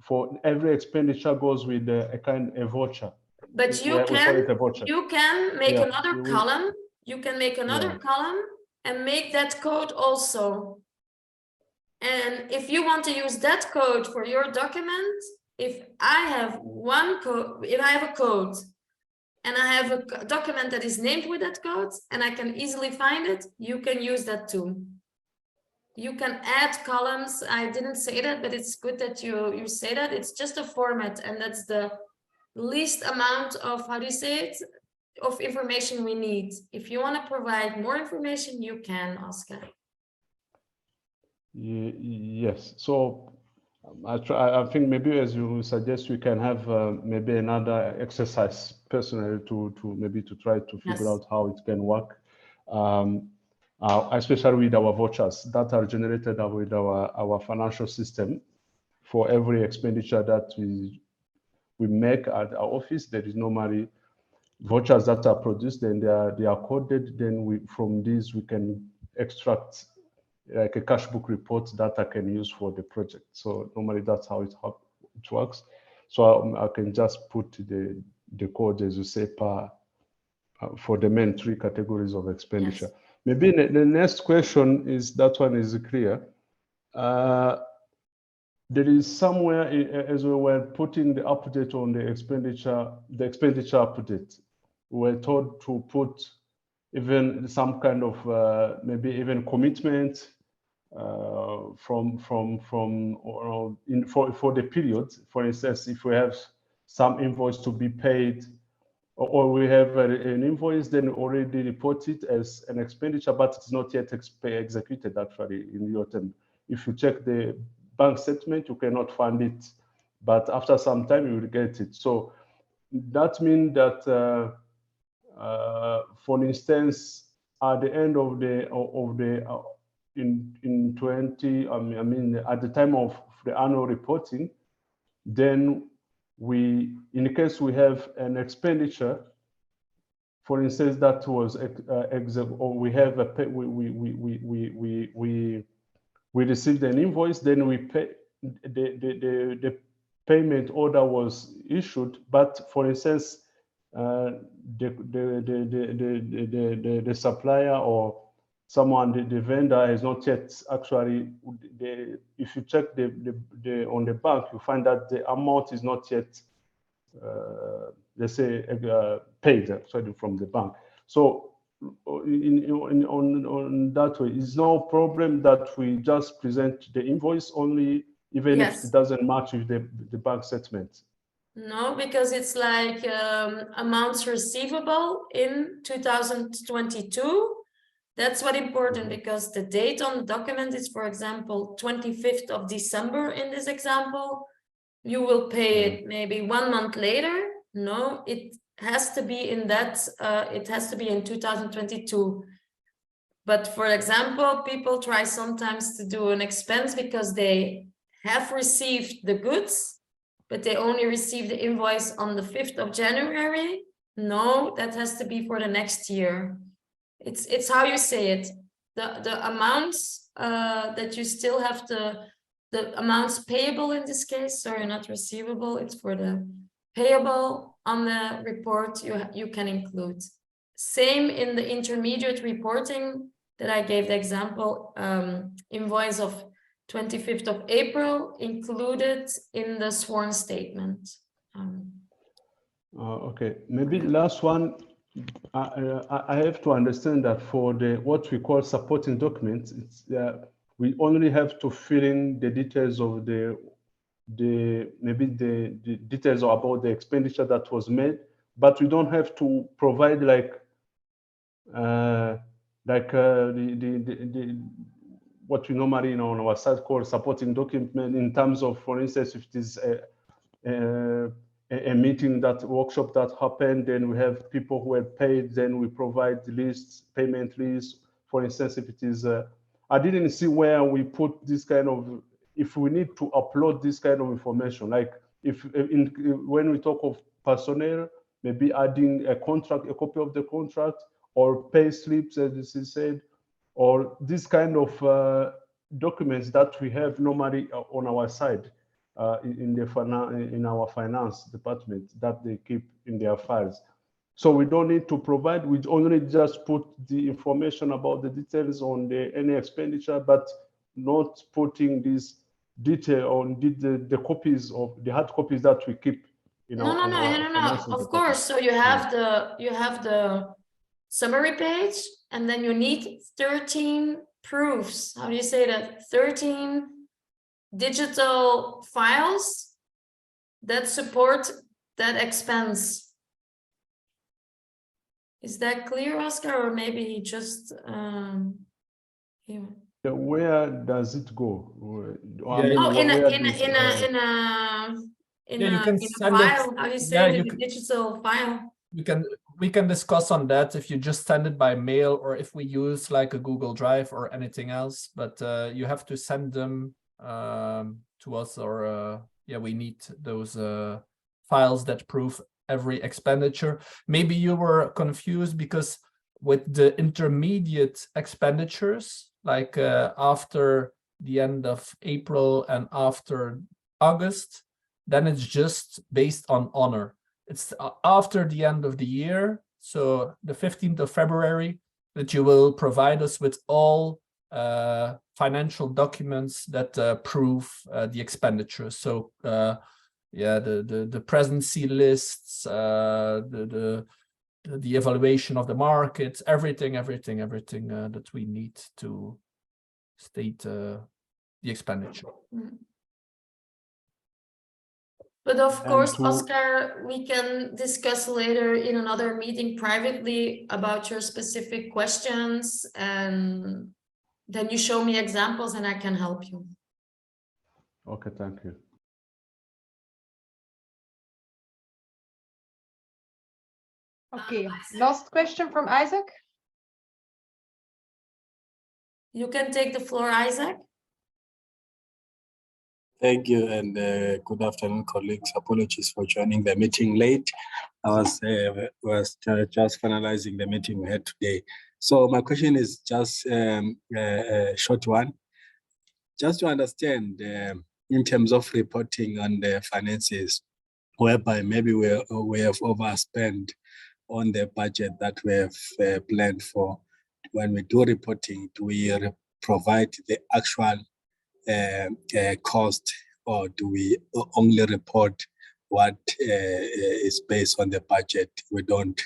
for every expenditure goes with a voucher. But you can make another column. You can make another column and make that code also. And if you want to use that code for your document, if I have a code and I have a document that is named with that code and I can easily find it, you can use that too. You can add columns. I didn't say that, but it's good that you say that. It's just a format, and that's the least amount of, how do you say it, of information we need. If you want to provide more information, you can, Oscar. Yes. So I think maybe, as you suggest, we can have maybe another exercise personally to try to figure out how it can work, especially with our vouchers that are generated with our financial system. For every expenditure that we make at our office, there is normally vouchers that are produced, and they are coded. Then from these we can extract like a cash book report that I can use for the project. So normally that's how it works. So I can just put the code, as you say, for the main 3 categories of expenditure. Yes. Maybe the next question is, that one is clear. There is somewhere, as we were putting the update on the expenditure update, we were told to put even some kind of maybe even commitment for the period. For instance, if we have some invoice to be paid, or we have an invoice, then already report it as an expenditure, but it's not yet executed actually in real time. If you check the bank statement, you cannot find it, but after some time you will get it. So that means that, for instance, at the end of in 20, I mean, at the time of the annual reporting, then in case we have an expenditure, for instance, that was or we have we received an invoice, then we pay the payment order was issued, but for instance, the supplier or someone, the vendor has not yet actually, if you check on the bank, you find that the amount is not yet, let's say, paid actually from the bank. So on that way, it's no problem that we just present the invoice only, even if it doesn't match with the bank statement. No, because it's like amounts receivable in 2022. That's what important, because the date on the document is, for example, 25th of December in this example. You will pay it maybe 1 month later. No, it has to be in that, it has to be in 2022. But for example, people try sometimes to do an expense because they have received the goods, but they only receive the invoice on the 5th of January. No, that has to be for the next year. It's how you say it. The amounts that you still have the amounts payable in this case, sorry, not receivable, it's for the payable on the report you can include. Same in the intermediate reporting that I gave the example, invoice of 25th of April included in the sworn statement. Okay, maybe last one. I have to understand that for what we call supporting documents, it's we only have to fill in the details of the details about the expenditure that was made, but we don't have to provide what we normally on our site call supporting document, in terms of, for instance, if it is a meeting, that workshop that happened, then we have people who have paid, then we provide lists, payment lists. For instance, if it is, I didn't see where we put this kind of, if we need to upload this kind of information, like when we talk of personnel, maybe adding a contract, a copy of the contract, or pay slips, as this is said, or this kind of documents that we have normally on our side. In our finance department, that they keep in their files. So we don't need to provide, we only just put the information about the details on any expenditure, but not putting this detail on the copies of the hard copies that we keep in No. Of course. So you have the summary page, and then you need 13 proofs. How do you say that? 13 digital files that support that expense. Is that clear, Oscar, or maybe just here? Where does it go? In a file. How do you say it? In a digital file. We can discuss on that if you just send it by mail, or if we use like a Google Drive or anything else, but you have to send them to us, or we need those files that prove every expenditure. Maybe you were confused because with the intermediate expenditures, like after the end of April and after August, then it's just based on honor. It's after the end of the year, so the 15th of February, that you will provide us with all financial documents that prove the expenditure. So the presence lists, the evaluation of the markets, everything that we need to state the expenditure. But of course, Oscar, we can discuss later in another meeting privately about your specific questions, and then you show me examples and I can help you. Okay, thank you. Okay, last question from Isaac. You can take the floor, Isaac. Thank you, and good afternoon, colleagues. Apologies for joining the meeting late. I was just finalizing the meeting we had today. So my question is just a short one. Just to understand, in terms of reporting on the finances, whereby maybe we have overspent on the budget that we have planned for. When we do reporting, do we provide the actual cost, or do we only report what is based on the budget? We don't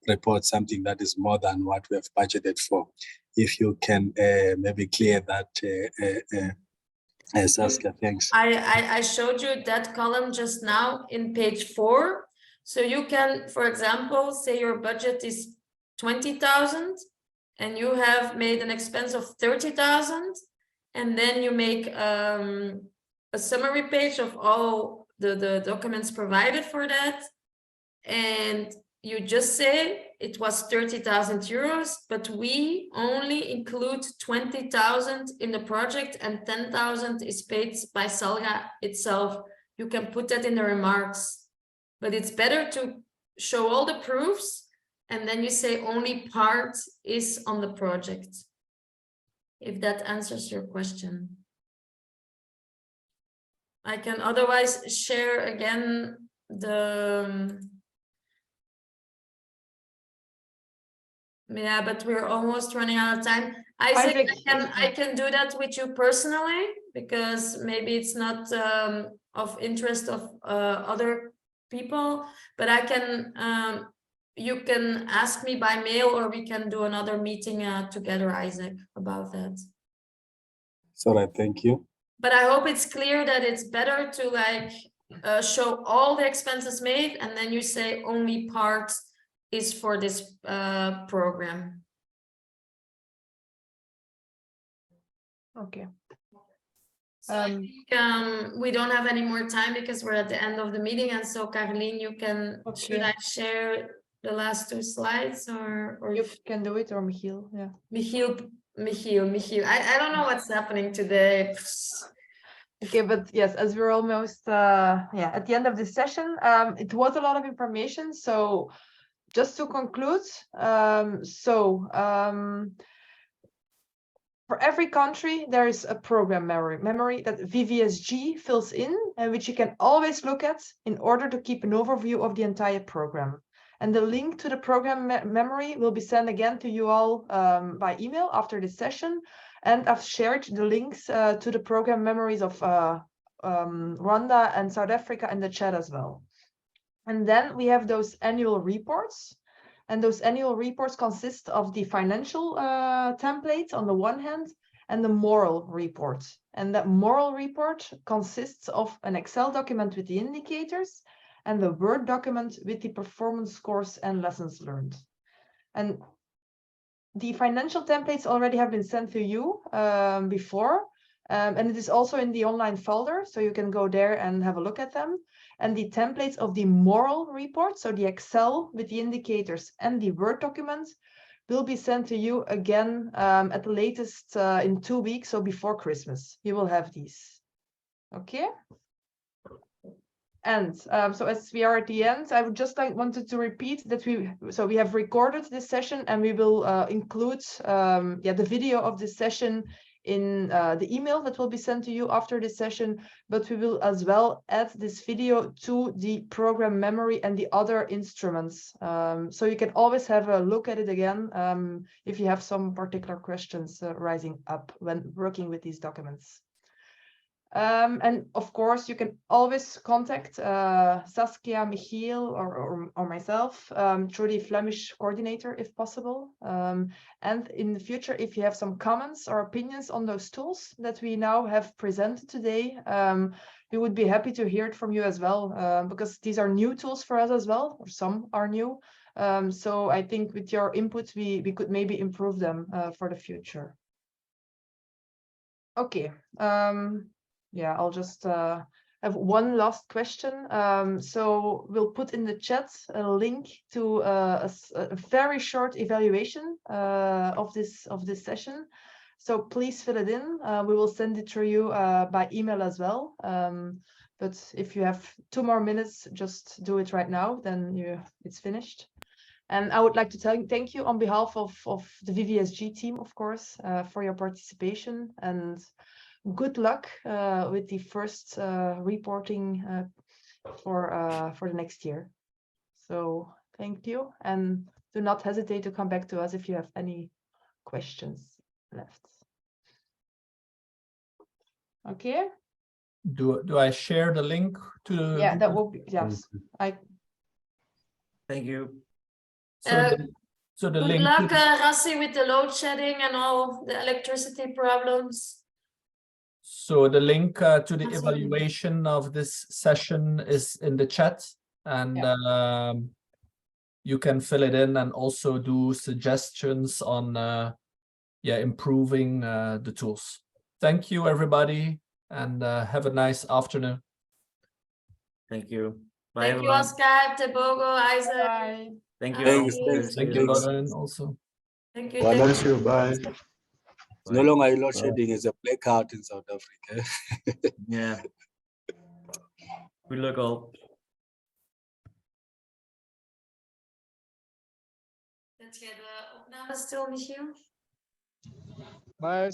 report something that is more than what we have budgeted for. If you can maybe clear that, Saskia, thanks. I showed you that column just now in page 4. So you can, for example, say your budget is 20,000 and you have made an expense of 30,000. And then you make a summary page of all the documents provided for that. And you just say it was 30,000 euros, but we only include 20,000 in the project and 10,000 is paid by Salga itself. You can put that in the remarks, but it's better to show all the proofs and then you say only part is on the project. If that answers your question. I can otherwise share again the... Yeah, but we're almost running out of time. Isaac, I can do that with you personally, because maybe it's not of interest of other people, but I can... you can ask me by mail, or we can do another meeting together, Isaac, about that. All right, thank you. But I hope it's clear that it's better to like show all the expenses made, and then you say only part is for this program. Okay. So I think, we don't have any more time because we're at the end of the meeting, and so Caroline, you can. Okay. Should I share the last 2 slides, or you can do it, or Michiel? Yeah. Michiel. I don't know what's happening today. Okay, but yes, as we're almost at the end of this session, it was a lot of information. So just to conclude, for every country, there is a program memory that VVSG fills in, and which you can always look at in order to keep an overview of the entire program. And the link to the program memory will be sent again to you all by email after this session. And I've shared the links to the program memories of Rwanda and South Africa in the chat as well. And then we have those annual reports. And those annual reports consist of the financial templates on the one hand, and the moral report. And that moral report consists of an Excel document with the indicators and the Word document with the performance scores and lessons learned. And the financial templates already have been sent to you before, and it is also in the online folder, so you can go there and have a look at them. And the templates of the moral report, so the Excel with the indicators and the Word document, will be sent to you again at the latest in 2 weeks, so before Christmas. You will have these. Okay? And so as we are at the end, I would just wanted to repeat that we have recorded this session, and we will include the video of this session in the email that will be sent to you after this session, but we will as well add this video to the program memory and the other instruments. So you can always have a look at it again if you have some particular questions rising up when working with these documents. And of course, you can always contact Saskia, Michiel, or myself through the Flemish coordinator if possible. And in the future, if you have some comments or opinions on those tools that we now have presented today, we would be happy to hear it from you as well, because these are new tools for us as well, or some are new. So I think with your input, we could maybe improve them for the future. Okay. Yeah, I'll just have one last question. So we'll put in the chat a link to a very short evaluation of this session. So please fill it in. We will send it through you by email as well. But if you have 2 more minutes, just do it right now, then it's finished. And I would like to thank you on behalf of the VVSG team, of course, for your participation, and good luck with the first reporting for the next year. So thank you, and do not hesitate to come back to us if you have any questions left. Okay. Do I share the link to the? Yeah, that will be, yes. Thank you. So the Good link. luck, Rassi, with the load shedding and all the electricity problems. So the link to the That's all. evaluation of this session is in the chat, and you can fill it in and also do suggestions on improving the tools. Thank you, everybody, and have a nice afternoon. Thank you. Bye, Thank you, everyone. Oscar, Tebogo, Isaac. Bye. Thank you. Thanks, all. thanks, Thank See you, thanks. Lauren, also. Thank you. Well, thank Bless you. Bye. It's no longer a load shedding, it's a blackout in South Africa. Yeah. Good luck all. Zet jij de opname stil, Michiel? Maar